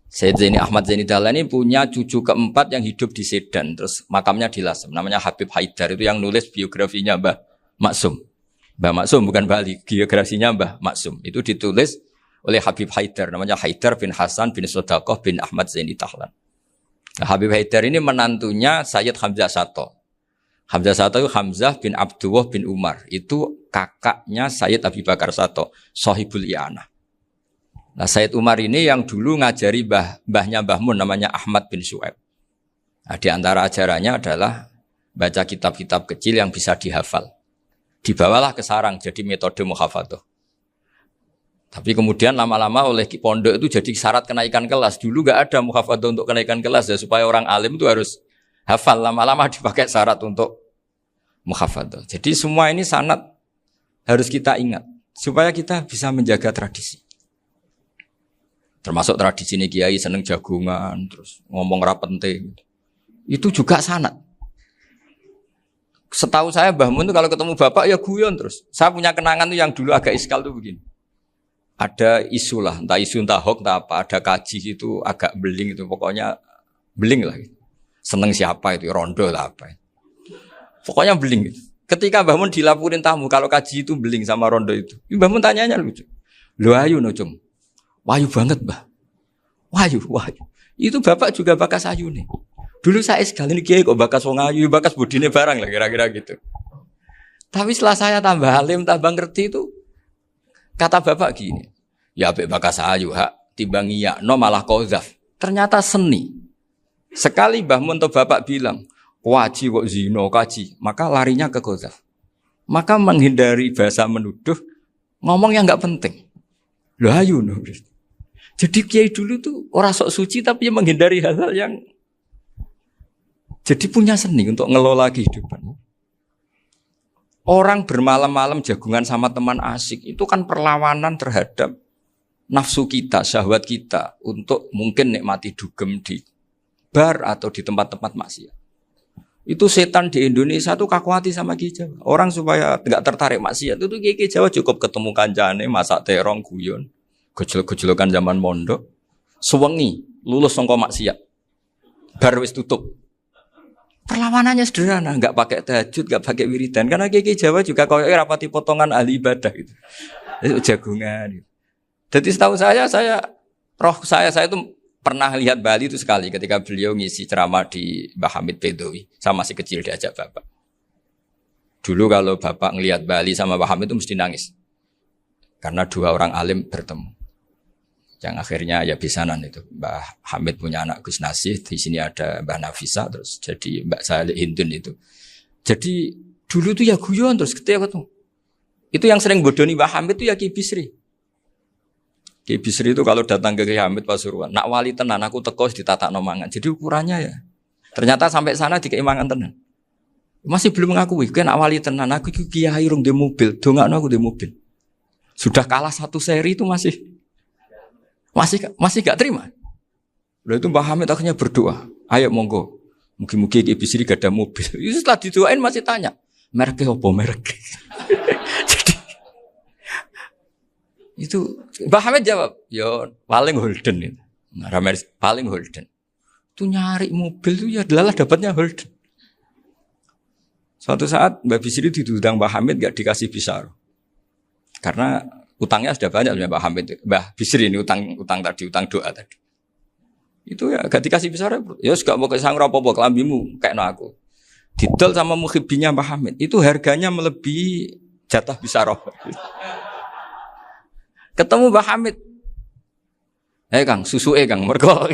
Sayyid Zaini Ahmad Zaini Dahlan ini punya cucu keempat yang hidup di Sedan. Terus makamnya di Lasem. Namanya Habib Haidar. Itu yang nulis biografinya Mbah Maksum. Mbah Maksum bukan Bali. Biografinya Mbah Maksum. Itu ditulis oleh Habib Haidar, namanya Haidar bin Hasan bin Sodaqah bin Ahmad Zaini Tahlan. Nah, Habib Haidar ini menantunya Sayyid Hamzah Sato. Hamzah Sato itu Hamzah bin Abdullah bin Umar. Itu kakaknya Sayyid Abi Bakar Sato, Sohibul I'anah. Nah, Sayyid Umar ini yang dulu ngajari mbahnya Mbah Mun namanya Ahmad bin Syuaib. Nah, di antara ajarannya adalah baca kitab-kitab kecil yang bisa dihafal. Dibawalah ke sarang jadi metode muhafadzah. Tapi kemudian lama-lama oleh pondok itu jadi syarat kenaikan kelas. Dulu enggak ada muhafadzah untuk kenaikan kelas ya, supaya orang alim itu harus hafal. Lama-lama dipakai syarat untuk muhafadzah. Jadi semua ini sanad harus kita ingat supaya kita bisa menjaga tradisi. Termasuk tradisi ini kiai seneng jagungan, terus ngomong ra penting. Itu juga sanad. Setahu saya Mbah Mun itu kalau ketemu bapak ya guyon terus. Saya punya kenangan tuh yang dulu agak iskal tuh begini. Ada isu lah, entah isu entah hoax entah apa, ada kaji itu agak beling itu, pokoknya beling lah. Gitu. Seneng siapa itu, rondo lah apa. Pokoknya beling gitu. Ketika Mbah Mun dilaporin tamu kalau kaji itu beling sama rondo itu. Mbah Mun tanyanya lucu. Lho ayu no cum. Wahyu banget, Mbah. Wahyu. Itu bapak juga bakas ayu nih. Dulu saya sekali ini kiai kok bakas wong ayu, bakas budine barang lah kira-kira gitu. Tapi setelah saya tambah alim, tambah ngerti itu, kata bapak gini, ya apik bakas ayu hak, timbang iya, no malah qadzaf. Ternyata seni. Sekali Mbah Mun atau bapak bilang, kaji kok zino, kaji, maka larinya ke qadzaf. Maka menghindari bahasa menuduh, ngomong yang enggak penting. Loh ayu no. Jadi kiai dulu tuh orang sok suci tapi menghindari hal-hal yang jadi punya seni untuk ngelola kehidupan. Orang bermalam-malam jagungan sama teman asik itu kan perlawanan terhadap nafsu kita, syahwat kita untuk mungkin nikmati dugem di bar atau di tempat-tempat maksiat. Itu setan di Indonesia tuh kakuati sama Ki Jawa. Orang supaya enggak tertarik maksiat itu Ki Jawa cukup ketemu kancane masak terong guyon. Gejol-gejolokan zaman mondok, sewengi lulus sangka maksiat, bar wis tutup. Perlawanannya sederhana, enggak pakai tahajud, enggak pakai wiridan, karena Kiai Jawa juga koyo rapati potongan ahli ibadah gitu. Itu jagungan. Gitu. Jadi setahu saya itu pernah lihat Bali itu sekali ketika beliau ngisi ceramah di Mbah Hamid Bedowi, saya masih kecil diajak bapak. Dulu kalau bapak ngelihat Bali sama Mbah Hamid itu mesti nangis, karena dua orang alim bertemu. Yang akhirnya ya bisanan itu. Mbah Hamid punya anak Gus Nasih, di sini ada Mbah Nafisa, terus jadi Mbak Salih Hindun itu. Jadi dulu tuh ya guyon terus ketika ketemu. Itu yang sering bodoni Mbah Hamid itu ya Ki Bisri. Ki Bisri itu kalau datang ke Ki Hamid Pasuruan, nak wali tenan aku teko ditata nomangan. Jadi ukurannya ya. Ternyata sampai sana dikeimangan tenan. Masih belum mengakui, kan nak wali tenan aku kiai rung di mobil, dongakno aku di mobil. Sudah kalah satu seri itu masih gak terima. Lalu itu Mbah Hamid akhirnya berdoa, ayo monggo, mungkin-mungkin Ki Bisri gak ada mobil. Itu setelah didoain masih tanya, mereknya apa merek? Jadi itu Mbah Hamid jawab, ya paling Holden itu, paling Holden. Itu nyari mobil itu ya adalah dapatnya Holden. Suatu saat Mbah Bisri diundang Mbah Hamid gak dikasih bisar, karena utangnya sudah banyak Mbah Hamid, Mbah Bisri ini utang doa tadi. Itu ya gak dikasih besar ya gak mau kesang apa-apa kelambimu kayak aku. Didol sama muhibbinya Mbah Hamid, itu harganya melebihi jatah bisaroh. Ketemu Mbah Hamid. Kang, susuke Kang, mergo.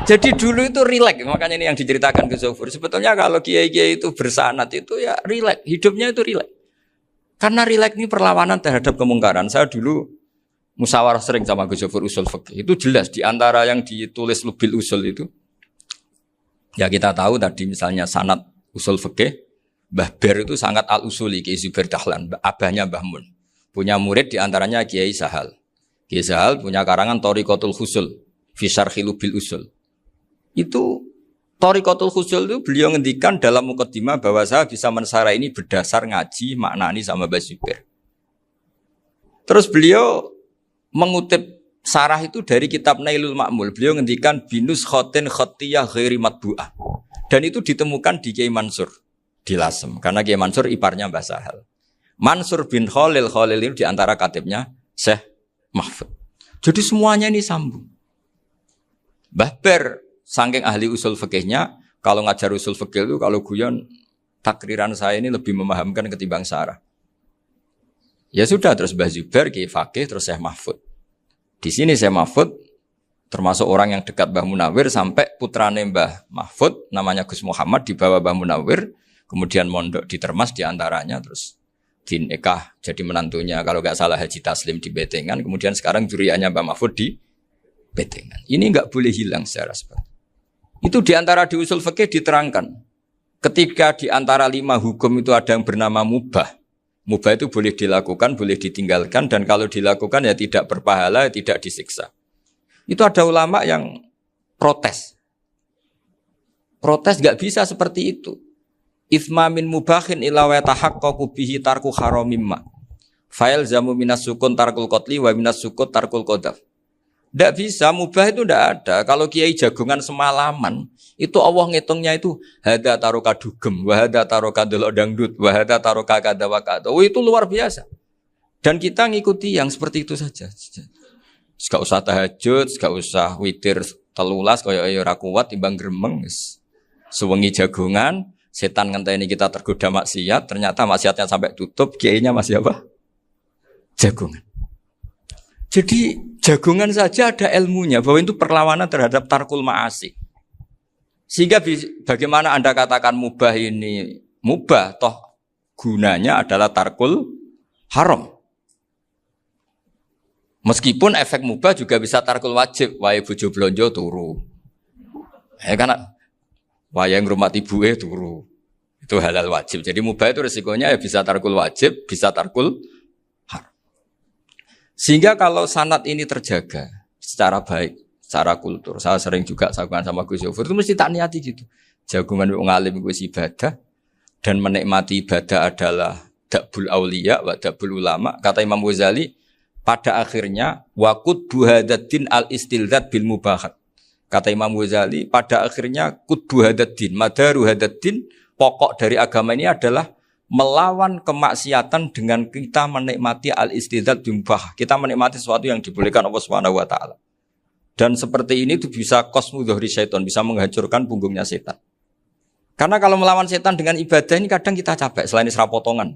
Jadi dulu itu rileks, makanya ini yang diceritakan ke Zofur. Sebetulnya kalau kiai-kiai itu bersanad itu ya rileks, hidupnya itu rileks. Karena rileks ini perlawanan terhadap kemungkaran. Saya dulu musyawarah sering sama Gus Zofur usul fikih. Itu jelas di antara yang ditulis Lubil Usul itu. Ya kita tahu tadi misalnya sanad usul fikih, Mbah Ber itu sangat al-usuli Kiai Zubair Dahlan, abahnya Mbah Mun. Punya murid di antaranya Kiai Sahal. Kiai Sahal punya karangan Thariqatul Husul fi Syarhi Lubil Usul. Itu Thariqatul Husul itu beliau ngendikan dalam mukaddimah bahwa saya bisa mensarah ini berdasar ngaji maknani sama Mbah Zubair. Terus beliau mengutip sarah itu dari kitab Nailul Ma'mul. Beliau ngendikan binus khotin khotiyah ghairi matbu'ah. Dan itu ditemukan di Kiai Mansur di Lasem. Karena Kiai Mansur iparnya Mbah Sahal. Mansur bin Khalil itu diantara katibnya Syekh mahfud. Jadi semuanya ini sambung. Mbah Ber, saking ahli usul fikihnya, kalau ngajar usul fikih itu kalau guyon takriran saya ini lebih memahamkan ketimbang Sarah. Ya sudah, terus Mbah Zubair Ki Fakih, terus Syekh Mahfud. Di sini Syekh Mahfud termasuk orang yang dekat Mbah Munawir sampai putrane Mbah Mahfud namanya Gus Muhammad dibawa Mbah Munawir, kemudian mondok di Termas diantaranya, terus dinikah jadi menantunya kalau nggak salah Haji Taslim di Betengan, kemudian sekarang juriannya Mbah Mahfud di Betengan. Ini nggak boleh hilang secara seperti itu. Diantara di usul fikih diterangkan ketika diantara 5 hukum itu ada yang bernama mubah. Mubah itu boleh dilakukan, boleh ditinggalkan, dan kalau dilakukan ya tidak berpahala, tidak disiksa. Itu ada ulama yang protes. Protes nggak bisa seperti itu. Itsma min mubahin ila wa tahaqqaqu bihi tarku haramimma. Fa'il zamu minas sukun tarkul qatli wa minas sukut tarkul qadaf. Tidak bisa, mubah itu tidak ada. Kalau kiai jagongan semalaman, itu Allah ngitungnya itu hada taroka dugem, wahada taroka delok dangdut, wahada taroka kada wakada. Oh, itu luar biasa. Dan kita ngikuti yang seperti itu saja. Gak usah tahajud, gak usah witir telulas, kaya ora kuat timbang gremeng. Sewengi jagongan, setan ngenteni kita tergoda maksiat, ternyata maksiatnya sampai tutup, kiainya masih apa? Jagongan. Jadi jagongan saja ada ilmunya bahwa itu perlawanan terhadap tarkul ma'asi. Sehingga bagaimana Anda katakan mubah ini mubah, toh gunanya adalah tarkul haram. Meskipun efek mubah juga bisa tarkul wajib, wae bojo blonjo turu. Karena wae ngrumati ibuke turu. Itu halal wajib. Jadi mubah itu resikonya ya bisa tarkul wajib, bisa tarkul haram. Sehingga kalau sanad ini terjaga secara baik, secara kultur, saya sering juga sakuan sama Gus Yofur, itu mesti tak niati gitu. Jagungan wong alim kuwi ibadah dan menikmati ibadah adalah dabul auliya wa dabul ulama. Kata Imam Ghazali, pada akhirnya waqud buhadaddin al-istilzat bil mubahat. Kata Imam Ghazali, pada akhirnya qutbu hadaddin, madaru hadaddin, pokok dari agama ini adalah melawan kemaksiatan dengan kita menikmati al-istidzat bimubah. Kita menikmati sesuatu yang dibolehkan Allah Subhanahu wa taala. Dan seperti ini itu bisa qasmu dhuhri syaitan, bisa menghancurkan punggungnya setan. Karena kalau melawan setan dengan ibadah ini kadang kita capek selain isra potongan.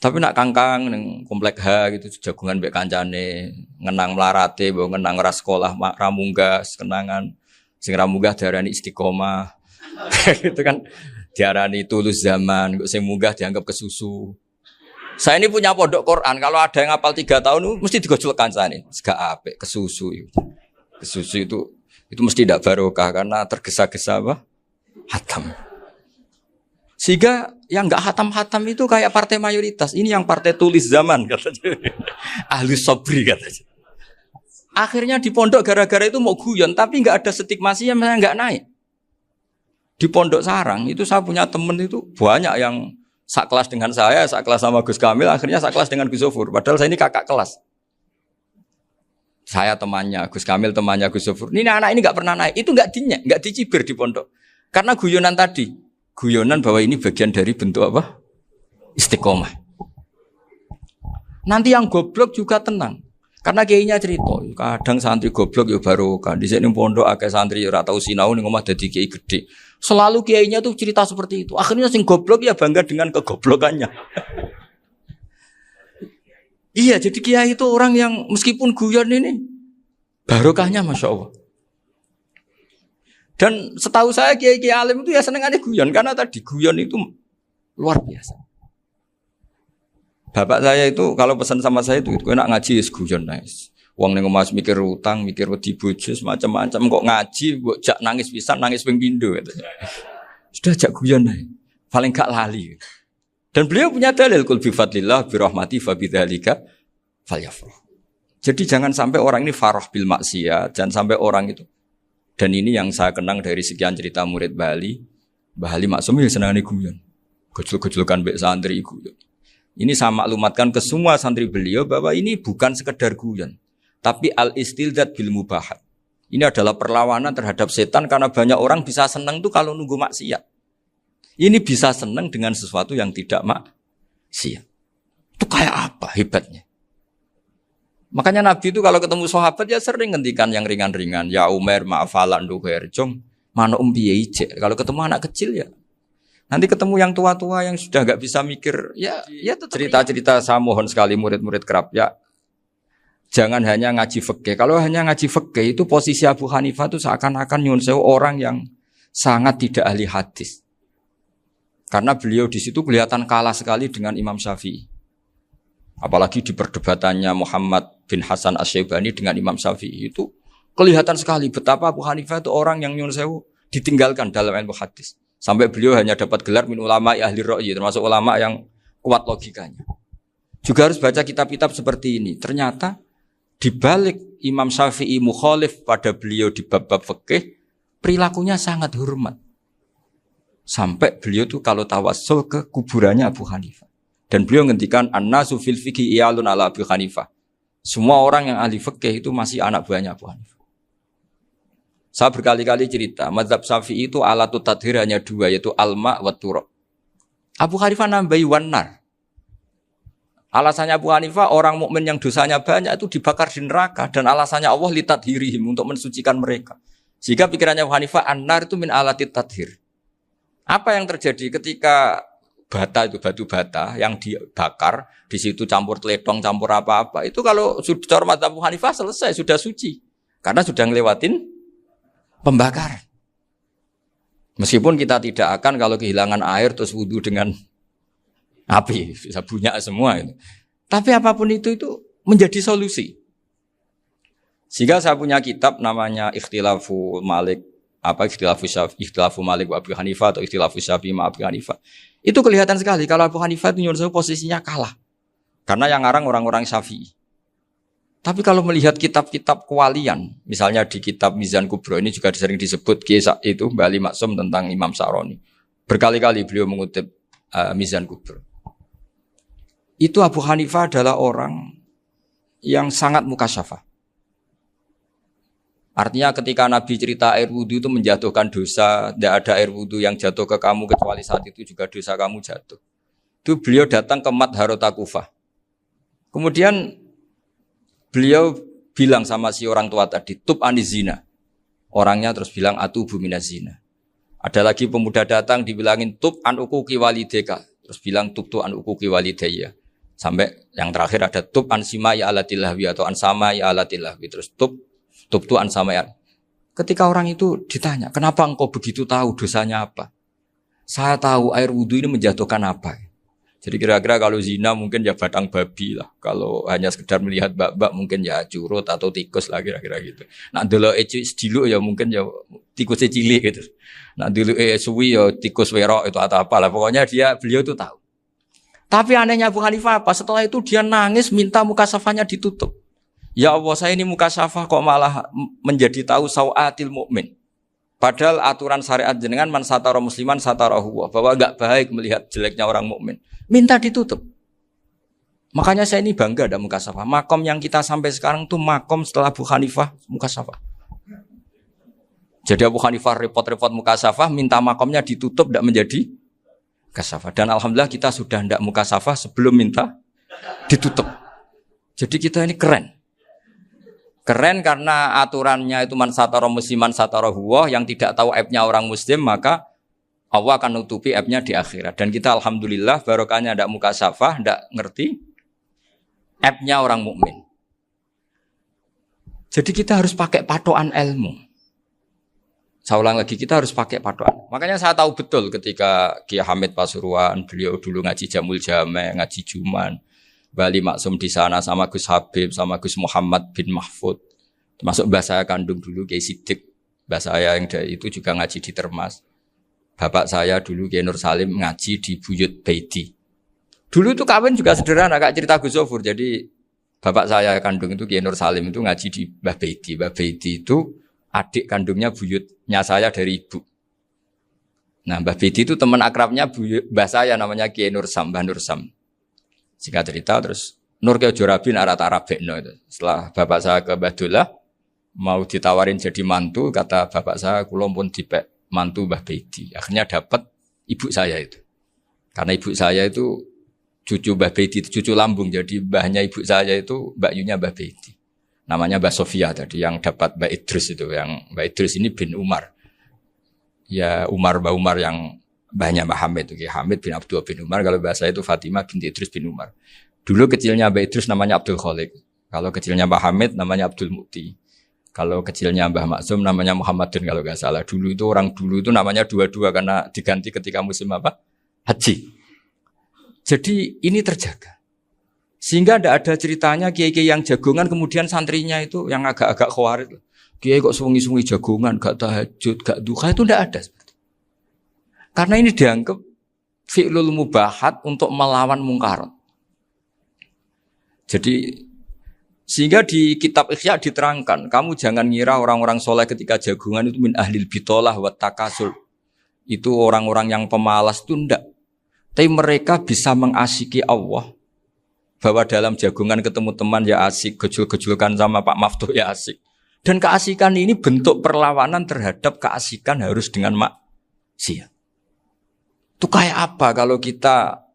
Tapi nak kangkang ning komplek H gitu jagungan mbek kancane, ngenang melarate, mbok ngenang ora sekolah, ramunggah, kenangan sing ramunggah diarani istiqomah. Gitu kan. Diarani tulus zaman, kok sing munggah dianggap kesusu. Saya ini punya pondok Quran, kalau ada yang hafal 3 tahun mesti digojol kancane. Gak apik kesusu itu. Kesusu itu mesti tidak barokah karena tergesa-gesa apa? Hatam. Sehingga yang enggak hatam-hatam itu kayak partai mayoritas. Ini yang partai tulis zaman katanya. Ahli sabri katanya. Akhirnya di pondok gara-gara itu mau guyon tapi enggak ada stigmasinya, malah enggak naik. Di Pondok Sarang itu saya punya teman itu banyak yang sekelas dengan saya, sekelas sama Gus Kamil, akhirnya sekelas dengan Gus Sofur. Padahal saya ini kakak kelas. Saya temannya, Gus Kamil temannya Gus Sofur. Ini anak ini nggak pernah naik, itu nggak dicibir di pondok. Karena guyonan tadi, guyonan bahwa ini bagian dari bentuk apa? Istiqomah. Nanti yang goblok juga tenang. Karena kiainya cerita, kadang santri goblok ya barokah. Di sini pondok akeh santri ora tau sinau ning omah dadi kiai gede. Selalu kiainya tuh cerita seperti itu. Akhirnya sing goblok ya bangga dengan kegoblokannya. Iya, jadi kiai itu orang yang meskipun guyon ini barokahnya Masya Allah. Dan setahu saya kiai-kiai alim itu ya senengannya guyon karena tadi guyon itu luar biasa. Bapak saya itu kalau pesan sama saya itu enak ngaji wis guyon nice. Wong ning omah mikir utang, mikir wedi bojo macam-macam kok ngaji mbok jak nangis pisan, nangis ping pindho katanya. Sudah jak guyon ae. Paling gak lali. Dan beliau punya dalil kul bi fadlillah bi rahmati fa bidzalika falyafrah. Jadi jangan sampai orang ini farah bil maksiat, jangan sampai orang itu. Dan ini yang saya kenang dari sekian cerita murid Bali. Mbah Ali Maksum ya senangane guyon. Gojol-gojolkan mbek santri guyon. Ini saya maklumatkan ke semua santri beliau bahwa ini bukan sekedar guyon, tapi al-istilzat bil mubahat. Ini adalah perlawanan terhadap setan karena banyak orang bisa senang tuh kalau nunggu maksiat. Ini bisa senang dengan sesuatu yang tidak maksiat. Itu kayak apa hebatnya? Makanya Nabi itu kalau ketemu sahabat ya sering ngendikan yang ringan-ringan. Ya Umar ma'afalan duher jong mana piye ije. Kalau ketemu anak kecil ya. Nanti ketemu yang tua-tua yang sudah enggak bisa mikir ya cerita-cerita saya mohon sekali murid-murid kerap ya. Jangan hanya ngaji fikih. Kalau hanya ngaji fikih itu posisi Abu Hanifah itu seakan-akan nyuwun sewu orang yang sangat tidak ahli hadis. Karena beliau di situ kelihatan kalah sekali dengan Imam Syafi'i. Apalagi di perdebatannya Muhammad bin Hasan Asy-Syaibani dengan Imam Syafi'i itu kelihatan sekali betapa Abu Hanifah itu orang yang nyuwun sewu ditinggalkan dalam ilmu hadis. Sampai beliau hanya dapat gelar min ulama ahli ra'yi, termasuk ulama yang kuat logikanya. Juga harus baca kitab-kitab seperti ini. Ternyata di balik Imam Syafi'i mukhalif pada beliau di bab-bab fikih, perilakunya sangat hormat. Sampai beliau tuh kalau tawassul ke kuburannya Abu Hanifah. Dan beliau ngendikan an-nasu fil fiqhi iyalun ala Abu Hanifah. Semua orang yang ahli fikih itu masih anak buahnya Abu Hanifah. Saya berkali-kali cerita, mazhab Syafi'i itu alatut tadhir hanya dua, yaitu alma wa turab. Abu Hanifah nambahi wanar. Alasannya Abu Hanifah orang mukmin yang dosanya banyak itu dibakar di neraka dan alasannya Allah litadhirihim untuk mensucikan mereka. Sehingga pikirannya Abu Hanifah an-nar itu min alatit tadhir. Apa yang terjadi ketika bata itu batu bata yang dibakar di situ campur teletong campur apa-apa itu kalau sudah mazhab Abu Hanifah selesai sudah suci karena sudah ngelewatin pembakaran. Meskipun kita tidak akan kalau kehilangan air terus wudu dengan api bisa bunyak semua itu. Tapi apapun itu menjadi solusi. Sehingga saya punya kitab namanya Ikhtilafu Malik Ikhtilafu Malik wa Abu Hanifah atau Ikhtilafu Syafi'i ma Abu Hanifah. Itu kelihatan sekali kalau Abu Hanifah itu nyuruh posisinya kalah. Karena yang ngarang orang-orang Syafi'i. Tapi kalau melihat kitab-kitab kewalian, misalnya di kitab Mizan Kubro ini juga sering disebut kisah itu Bali Maksum tentang Imam Saroni. Berkali-kali beliau mengutip Mizan Kubro. Itu Abu Hanifah adalah orang yang sangat mukasyafah. Artinya ketika Nabi cerita air wudu itu menjatuhkan dosa, tidak ada air wudu yang jatuh ke kamu kecuali saat itu juga dosa kamu jatuh. Itu beliau datang ke Madharota Kufah. Kemudian beliau bilang sama si orang tua tadi, tub anizina. Orangnya terus bilang atubu minazina. Ada lagi pemuda datang dibilangin tub an ukuki walideka. Terus bilang tub tu an ukuki walidaya. Sampai yang terakhir ada tub an simai alatilahwi atau an samai alatilahwi. Terus tub tu an samai. Ketika orang itu ditanya, kenapa engkau begitu tahu dosanya apa? Saya tahu air wudu ini menjatuhkan apa. Jadi kira-kira kalau zina mungkin ya batang babi lah. Kalau hanya sekedar melihat bak-bak mungkin ya curut atau tikus lah kira-kira gitu. Nak delok sediluk ya mungkin ya tikus cilik gitu. Nak delok suwi ya tikus werok itu atau apalah. Pokoknya beliau itu tahu. Tapi anehnya Abu Hanifah apa? Setelah itu dia nangis minta mukasafahnya ditutup. Ya Allah, saya ini mukasafah kok malah menjadi tahu sawatil mukmin. Padahal aturan syariat jenengan man satara musliman satarahu, bahwa enggak baik melihat jeleknya orang mukmin. Minta ditutup. Makanya saya ini bangga ada mukasafah. Makom yang kita sampai sekarang tuh makom setelah Abu Hanifah mukasafah. Jadi Abu Hanifah repot-repot mukasafah, minta makomnya ditutup tidak menjadi mukasafah. Dan alhamdulillah kita sudah tidak mukasafah sebelum minta ditutup. Jadi kita ini keren. Keren karena aturannya itu man satara musliman satara huwa, yang tidak tahu aibnya orang muslim maka Allah akan nutupi aibnya di akhirat. Dan kita alhamdulillah barokahnya ndak mukasafah, ndak ngerti aibnya orang mukmin. Jadi kita harus pakai patokan ilmu. Saya ulang lagi, kita harus pakai patokan. Makanya saya tahu betul ketika Kiai Hamid Pasuruan, beliau dulu ngaji Jamul Jame, ngaji Juman, Bali Maksum di sana sama Gus Habib, sama Gus Muhammad bin Mahfud. Termasuk mbah saya kandung dulu Kiai Sidik. Mbah saya yang dari itu juga ngaji di Termas. Bapak saya dulu Kiai Nur Salim ngaji di Buyut Baiti. Dulu itu kawin juga sederhana, Kak, cerita Gus Zofur. Jadi bapak saya kandung itu Kiai Nur Salim itu ngaji di Mbah Baiti. Mbah Baiti itu adik kandungnya buyutnya saya dari ibu. Nah, Mbah Baiti itu teman akrabnya mbah saya namanya Kiai Nur Sam, Mbah Nur Sam. Singkat cerita terus Nur Kiai Jorabin arah-arah bekno itu. Setelah bapak saya ke Badullah mau ditawarin jadi mantu, kata bapak saya kula pun dipek mantu Mbah Baiti. Akhirnya dapat ibu saya itu. Karena ibu saya itu cucu Mbah Bedi, cucu lambung. Jadi mbahnya ibu saya itu Mbak Yunya Mbah Bedi. Namanya Mbak Sofia tadi yang dapat Mbak Idris itu. Yang Mbak Idris ini bin Umar. Ya Mbak Umar yang mbahnya Mbah Hamid. Hamid bin Abdul bin Umar. Kalau bahasa itu Fatimah binti Idris bin Umar. Dulu kecilnya Mbak Idris namanya Abdul Khalik. Kalau kecilnya Mbah Hamid namanya Abdul Mukti. Kalau kecilnya Mbah Maksum namanya Muhammadun kalau nggak salah. Dulu itu orang dulu itu namanya dua-dua karena diganti ketika musim apa? Haji. Jadi ini terjaga. Sehingga tidak ada ceritanya kiai-kiai yang jagongan kemudian santrinya itu yang agak-agak khawarit. Kiai kok sungi-sungi jagongan, gak tahajud, gak duha, itu tidak ada. Karena ini dianggap fi'lul mubahat untuk melawan mungkar. Jadi sehingga di kitab Ikhya diterangkan, kamu jangan ngira orang-orang soleh ketika jagongan itu min ahlil bitolah wa takasul. Itu orang-orang yang pemalas itu tidak. Tapi mereka bisa mengasyiki Allah. Bahwa dalam jagungan ketemu teman ya asik, gejul-gejulkan sama Pak Maftuh ya asik. Dan keasikan ini bentuk perlawanan terhadap keasikan harus dengan maksiat. Itu kayak apa kalau kita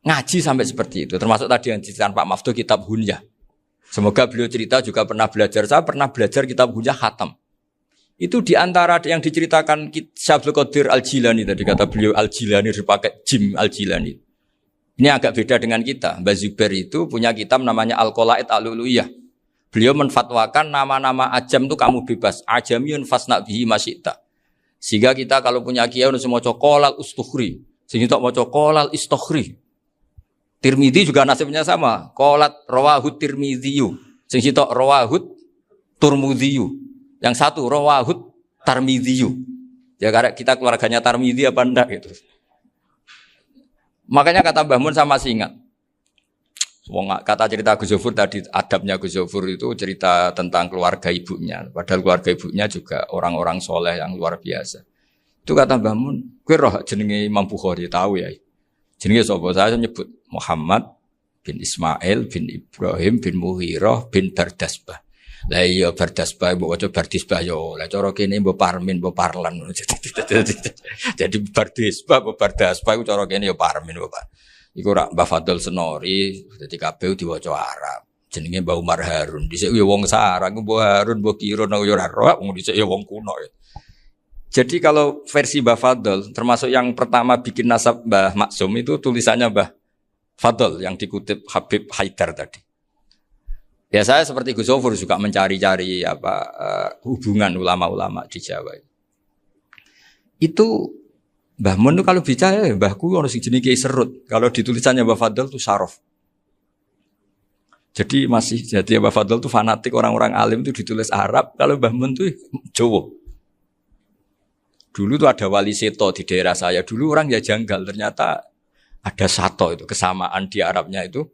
ngaji sampai seperti itu. Termasuk tadi yang diceritakan Pak Maftuh kitab Hunyah. Semoga beliau cerita juga pernah belajar. Saya pernah belajar kitab Hunyah khatam. Itu diantara yang diceritakan Syabdul Qadir Al-Jilani tadi kata beliau Al-Jilani dipakai Jim Al-Jilani. Ini agak beda dengan kita. Mbah Zubair itu punya kitab namanya Al-Qalaid Al-Uluyah. Beliau menfatwakan nama-nama ajam itu kamu bebas. Ajamiyun fasna bihi masyita. Sehingga kita kalau punya kiai harus maca qolal ustukhri. Sehingga maca qolal istukhri. Tirmidzi juga nasibnya sama. Qolat rawahut Tirmidziyu. Sehingga rawahut Turmudziyu. Yang satu rawahut Tarmidhiyu. Ya karena kita keluarganya Tarmidhi apa enggak gitu. Makanya kata Mbah Mun sama masih ingat. Kata cerita Gus Zofur tadi adabnya Gus Zofur itu cerita tentang keluarga ibunya. Padahal keluarga ibunya juga orang-orang soleh yang luar biasa. Itu kata Mbah Mun, kowe roh jenenge Imam Bukhari tahu ya. Jenenge sapa? Saya nyebut Muhammad bin Ismail bin Ibrahim bin Mughirah bin Bardasbah. Lah iya Bardasbah mbok waca Bardisbah yo. Lah cara kene mbok Parmin mbok Parlan. Jadi Bardisbah mbok Bardasbah iku cara kene yo Parmin mbok. Iku rak Mbah Fadl Senori dadi kabeh diwaca Arab. Jenenge Mbah Umar Harun. Dhisik yo wong sarang Mbah Harun mbok kira nang yo ora roh wong dhisik yo wong kuno. Jadi kalau versi Mbah Fadl termasuk yang pertama bikin nasab Mbah Maksum itu tulisannya Mbah Fadl yang dikutip Habib Haidar tadi. Ya saya seperti Gus Zofur juga mencari-cari hubungan ulama-ulama di Jawa. Itu Mbah Mun itu kalau bicara ya mbahku ono sing jenenge Kiai Serut. Kalau ditulisannya Mbah Fadl itu Sarof. Jadi Mbah Fadl itu fanatik orang-orang alim itu ditulis Arab, kalau Mbah Mun itu Jawa. Dulu tuh ada wali seto di daerah saya. Dulu orang ya janggal, ternyata ada sato itu kesamaan di Arabnya itu.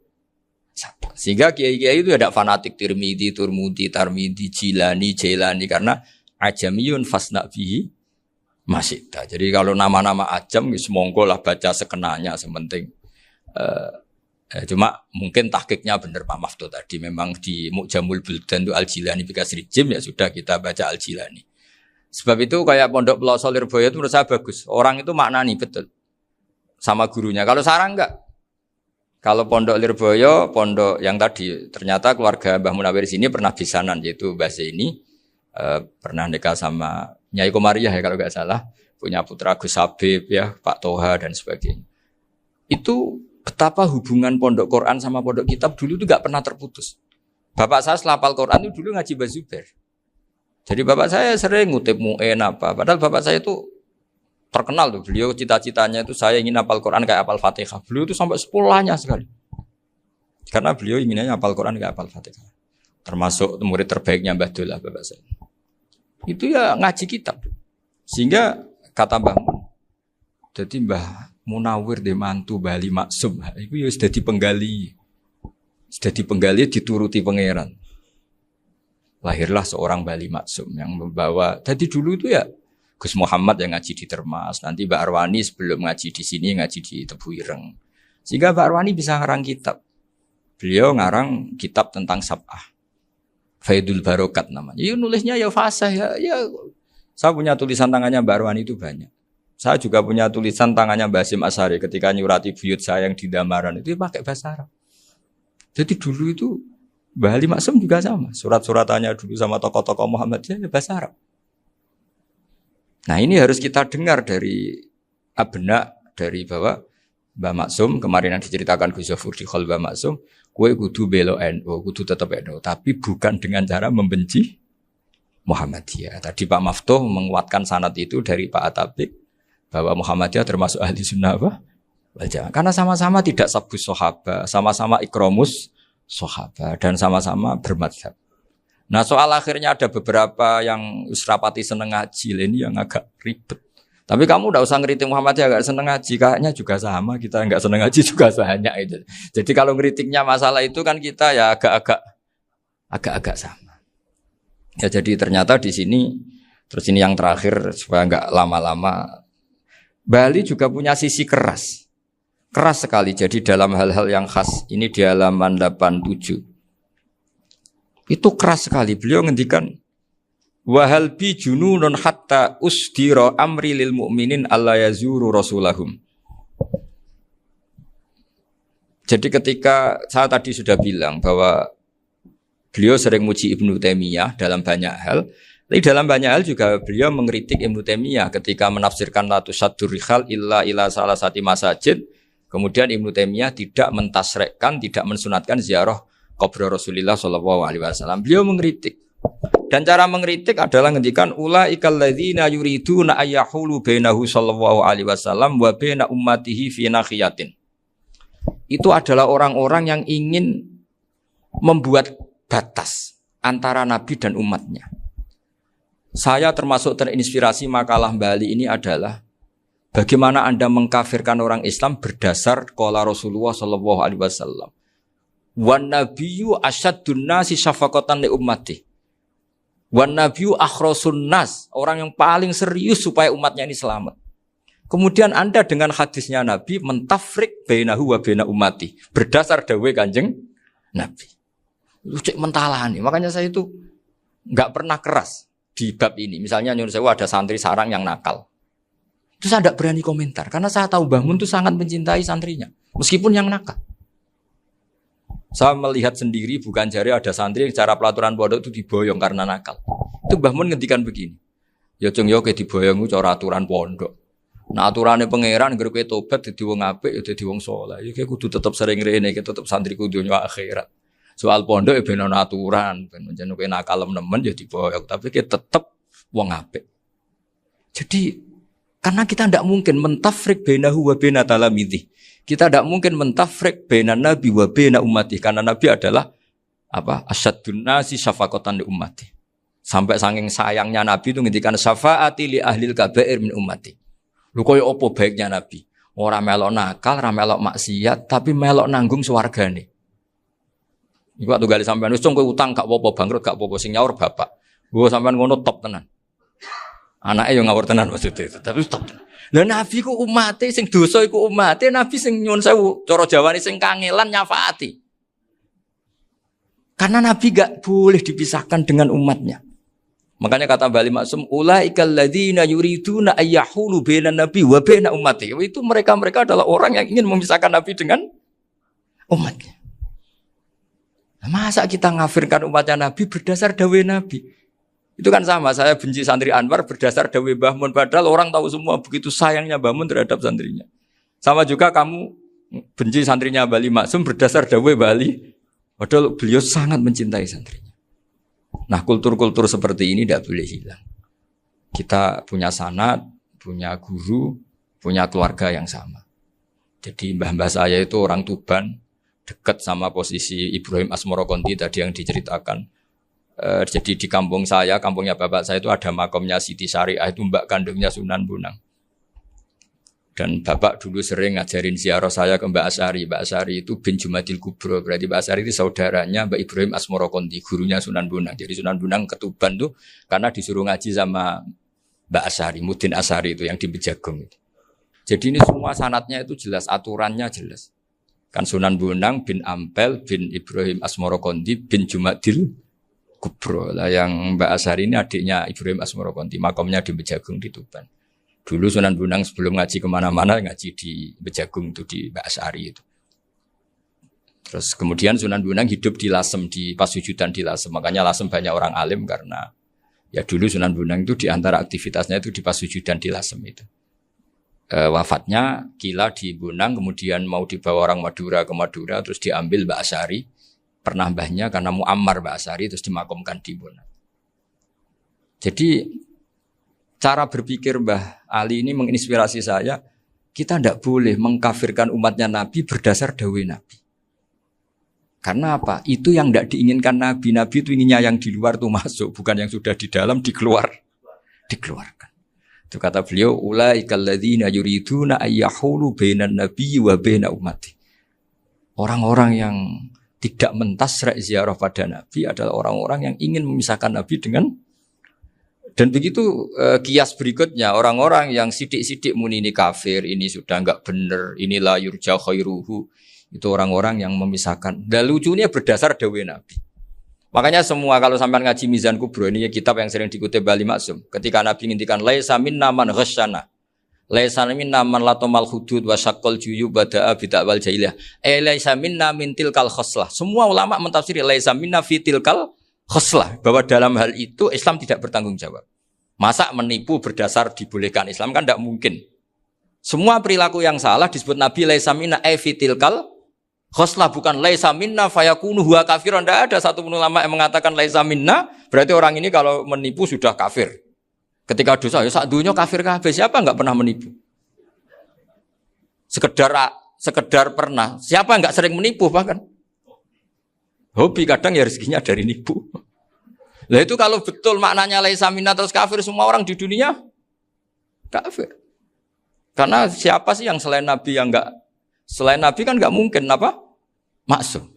Sehingga kiai-kiai itu ada fanatik Tirmidzi, Turmudi, Tarmidzi, Jilani, Jailani karena ajamiyun fasna bihi masyita. Jadi kalau nama-nama ajam semonggo lah baca sekenanya sementing. Cuma mungkin tahqiqnya benar Pak Maftuh tadi memang di Mu'jamul Buldan itu Al-Jilani bikasri jim ya sudah kita baca Al-Jilani. Sebab itu kayak Pondok Pelosok Lirboyo itu menurut saya bagus. Orang itu maknani betul sama gurunya. Kalau sarang enggak. Kalau Pondok Lirboyo, pondok yang tadi ternyata keluarga Mbah Munawir sini pernah bisanan yaitu Mbah Zaini pernah nikah sama Nyai Komariah ya kalau nggak salah, punya putra Gus Habib ya, Pak Toha dan sebagainya. Itu betapa hubungan pondok Quran sama pondok kitab dulu itu nggak pernah terputus. Bapak saya setelah hafal Quran itu dulu ngaji Mbah Zubair. Jadi bapak saya sering ngutip mu'en apa, padahal bapak saya itu terkenal tuh, beliau cita-citanya itu saya ingin hafal Quran kayak hafal Fatihah. Beliau itu sampai sepulahnya sekali. Karena beliau inginnya hafal Quran kayak hafal Fatihah. Termasuk murid terbaiknya Mbah Dullah bapak saya. Itu ya ngaji kitab. Sehingga kata Mbah Mun, jadi Mbah Munawir de mantu Bali Maksum, itu ya sudah dipenggali. Sudah dipenggali dituruti pangeran. Lahirlah seorang Bali Maksum yang membawa. Jadi dulu itu ya Gus Muhammad yang ngaji di Termas, nanti Mbak Arwani sebelum ngaji di sini ngaji di Tebu Ireng. Sehingga Mbak Arwani bisa ngarang kitab. Beliau ngarang kitab tentang Sab'ah. Faidul Barokat namanya. Ya nulisnya ya fasih ya. Saya punya tulisan tangannya Mbak Arwani itu banyak. Saya juga punya tulisan tangannya Mbah Hasyim Asy'ari ketika nyurati buyut saya yang di Damaran itu pakai bahasa Arab. Jadi dulu itu Mbah Ali Maksum juga sama. Surat-suratannya dulu sama tokoh-tokoh Muhammadiyah ya bahasa Arab. Nah ini harus kita dengar dari abna, dari bahwa Mbah Maksum kemarin yang diceritakan Gus Zafur di Khol Mbah Maksum, kowe kudu belo NU, kudu tetap NU, tapi bukan dengan cara membenci Muhammadiyah. Tadi Pak Maftuh menguatkan sanad itu dari Pak Atabik bahwa Muhammadiyah termasuk ahli sunnah apa? Wal Jamaah. Karena sama-sama tidak sabus sahabat, sama-sama ikromus sahabat dan sama-sama bermadzhab. Nah soal akhirnya ada beberapa yang usrapati seneng ngaji ini yang agak ribet. Tapi kamu udah usah ngeritik Muhammadiyah agak seneng ngaji, kayaknya juga sama kita enggak seneng ngaji juga banyak itu. Jadi kalau ngeritiknya masalah itu kan kita ya agak-agak sama. Ya jadi ternyata di sini terus ini yang terakhir supaya enggak lama-lama. Bali juga punya sisi keras. Keras sekali. Jadi dalam hal-hal yang khas ini di halaman 87. Itu keras sekali. Beliau ngendikan wahal bi jununun hatta usdira amri lil mu'minin alla yazuru rasulahum. Jadi ketika saya tadi sudah bilang bahwa beliau sering muji Ibnu Taimiyah dalam banyak hal, tapi dalam banyak hal juga beliau mengkritik Ibnu Taimiyah ketika menafsirkan la tusaddur rihal illa ila salasati masajid. Kemudian Ibnu Taimiyah tidak mentasrekkan, tidak mensunatkan ziarah kubur Rasulullah sallallahu alaihi wasallam. Beliau mengkritik. Dan cara mengkritik adalah ngendikan ulaikal ladzina yuriduna ayyahulu bainahu sallallahu alaihi wasallam wa baina ummatihi fi nakhiyatin. Itu adalah orang-orang yang ingin membuat batas antara Nabi dan umatnya. Saya termasuk terinspirasi makalah Bali ini adalah bagaimana Anda mengkafirkan orang Islam berdasar qala Rasulullah sallallahu alaihi wasallam. Wan nabiyyu asyaddun nasi syafaqatan li ummati. Wan nabiyyu akhrasun nas, orang yang paling serius supaya umatnya ini selamat. Kemudian Anda dengan hadisnya Nabi mentafrik bainahu wa baina ummati berdasar dawuh Kanjeng Nabi. Itu cek mentalani. Makanya saya itu enggak pernah keras di bab ini. Misalnya nyuruh saya ada santri sarang yang nakal. Itu saya tidak berani komentar. Karena saya tahu Mbah Mun itu sangat mencintai santrinya. Meskipun yang nakal. Saya melihat sendiri bukan jari ada santri yang cara pelaturan pondok itu diboyong karena nakal. Itu Mbah Mun ngendikan begini. Ya cung yo ke diboyong itu cara aturan pondok. Nah aturannya pangeran ngger kowe tobat dadi wong apik ya dadi wong saleh. Ya kudu tetep sering rene iki tetep santriku dunya akhirat. Soal pondok ya ben ana aturan, ben menjen kowe nakal nemen ya diboyong, tapi kita tetep wong apik. Jadi karena kita tidak mungkin mentafrik bainahu wa baina talamidhi. Kita tidak mungkin mentafrik baina nabi wa baina ummati karena nabi adalah apa? Asyaddun nasi syafaqatan li ummati. Sampai saking sayangnya nabi itu ngendikan syafaati li ahlil kabair min ummati. Lho koyo apa baiknya nabi? Ora melok nakal, ora melok maksiat, tapi melok nanggung swargane. Iku waktu gali sampean wis kowe utang gak apa-apa, bangkrut gak apa-apa, sing nyaur bapak. Gua sampean ngono top tenan. Anake yo ngawur tenan maksudnya itu, tapi top tenan. Lah nabi ku umate sing dosa iku umate, nabi sing nyuwun sewu, cara Jawane sing kangelan nyafaati. Karena nabi gak boleh dipisahkan dengan umatnya. Makanya kata Bali Maksum, ulaikal ladzina yuriduna ayyahulu bainan nabi wa baina ummati. Itu mereka-mereka adalah orang yang ingin memisahkan nabi dengan umatnya. Nah, masa kita ngafirkan umatnya nabi berdasar dawuh nabi? Itu kan sama, saya benci santri Anwar berdasar dawuh Mbah Mun, padahal orang tahu semua begitu sayangnya Mbah Mun terhadap santrinya. Sama juga kamu benci santrinya Bali Maksum berdasar dawuh Bali, padahal beliau sangat mencintai santrinya. Nah, kultur-kultur seperti ini tidak boleh hilang. Kita punya sanad, punya guru, punya keluarga yang sama. Jadi mbah-mbah saya itu orang Tuban, dekat sama posisi Ibrahim Asmoro Konti tadi yang diceritakan. Jadi di kampung saya, kampungnya bapak saya itu ada makomnya Siti Syariah, itu mbak kandungnya Sunan Bonang. Dan bapak dulu sering ngajarin ziarah saya ke Mbak Asy'ari. Mbak Asy'ari itu bin Jumadil Kubro, berarti Mbak Asy'ari itu saudaranya Mbak Ibrahim Asmoro Konti, gurunya Sunan Bonang. Jadi Sunan Bonang ke Tuban tuh karena disuruh ngaji sama Mbak Asy'ari, Mudin Asy'ari itu yang di Bejagung. Jadi ini semua sanadnya itu jelas, aturannya jelas. Kan Sunan Bonang bin Ampel bin Ibrahim Asmoro Konti bin Jumadil Kubro. Lah yang Mbak Asy'ari ini adiknya Ibrahim Asmoro Konti, makamnya di Bejagung di Tuban. Dulu Sunan Bonang sebelum ngaji kemana-mana ngaji di Bejagung itu di Mbak Asari itu. Terus kemudian Sunan Bonang hidup di Lasem, di Pasujudan di Lasem. Makanya Lasem banyak orang alim karena ya dulu Sunan Bonang itu di antara aktivitasnya itu di Pasujudan di Lasem itu. Wafatnya kila di Bonang, kemudian mau dibawa orang Madura ke Madura, terus diambil Mbak Asari, pernah mbahnya karena Muammar Mbak Asari, terus dimakamkan di Bonang. Jadi cara berpikir Mbah Ali ini menginspirasi saya, kita tidak boleh mengkafirkan umatnya Nabi berdasar dawuh Nabi. Karena apa? Itu yang tidak diinginkan Nabi. Nabi itu inginnya yang di luar itu masuk, bukan yang sudah di dalam dikeluarkan. Itu kata beliau, ulaikal ladzina yuriduna ayyahulu bainan nabiyyi wa baina ummati. Orang-orang yang tidak mentasra' ziarah pada Nabi adalah orang-orang yang ingin memisahkan Nabi dengan. Dan begitu kias berikutnya, orang-orang yang sidik-sidik muni ini kafir, ini sudah enggak benar, inilah yurja khairuhu, itu orang-orang yang memisahkan. Dan lucunya berdasar dawuh Nabi. Makanya semua kalau sampai ngaji Mizan Kubro, ini kitab yang sering dikutip Bali Maksum, ketika Nabi ngintikan laisa minna man ghasyana, laisa minna man latamal hudud wa syaqqal juyub bada'a bid'awal jahiliyah, laisa minna min tilkal khoslah. Semua ulama mentafsiri laisa minna fi tilkal khoslah, bahwa dalam hal itu Islam tidak bertanggung jawab. Masa menipu berdasar dibolehkan Islam kan tidak mungkin. Semua perilaku yang salah disebut Nabi laisa minna fi tilkal khoslah, bukan laisa minna fayakunu huwa kafirun. Tidak ada satu ulama yang mengatakan laisa minna berarti orang ini kalau menipu sudah kafir. Ketika dosa ya sak dunya kafir kabeh. Siapa enggak pernah menipu? Sekedar pernah. Siapa enggak sering menipu bahkan? Hobi kadang ya rezekinya dari nipu. Lah itu kalau betul maknanya laisa minna terus kafir, semua orang di dunia kafir. Karena siapa sih yang selain Nabi yang enggak, selain Nabi kan enggak mungkin apa? Maksum.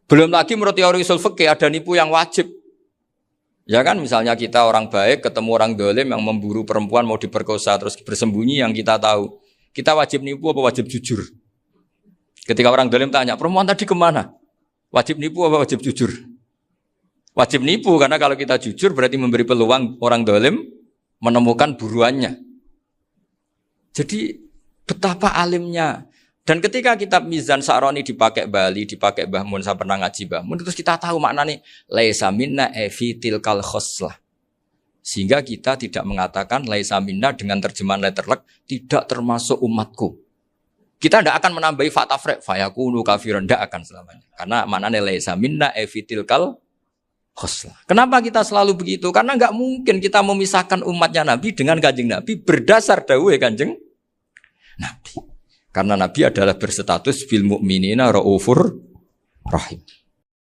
Belum lagi menurut teori usul fikih ada nipu yang wajib. Ya kan misalnya kita orang baik ketemu orang dolim yang memburu perempuan mau diperkosa terus bersembunyi yang kita tahu. Kita wajib nipu apa wajib jujur? Ketika orang dolim tanya, perempuan tadi kemana? Wajib nipu apa wajib jujur? Wajib nipu, karena kalau kita jujur berarti memberi peluang orang dolim menemukan buruannya. Jadi betapa alimnya. Dan ketika kitab Mizan Sa'roni dipakai Bali, dipakai Mbah Mun, saya pernah ngaji Mbah Mun, terus kita tahu maknanya laisa minna fi tilkal khoslah. Sehingga kita tidak mengatakan laisa minna dengan terjemahan letterlek tidak termasuk umatku. Kita tidak akan menambahi fatafrek fayakunu kafirun, tidak akan selamanya. Karena maknanya laisa minna fi tilkal khoslah. Kenapa kita selalu begitu? Karena enggak mungkin kita memisahkan umatnya Nabi dengan Kanjeng Nabi berdasar dawuh Kanjeng Nabi. Karena Nabi adalah berstatus bil mu'minina raufur rahim.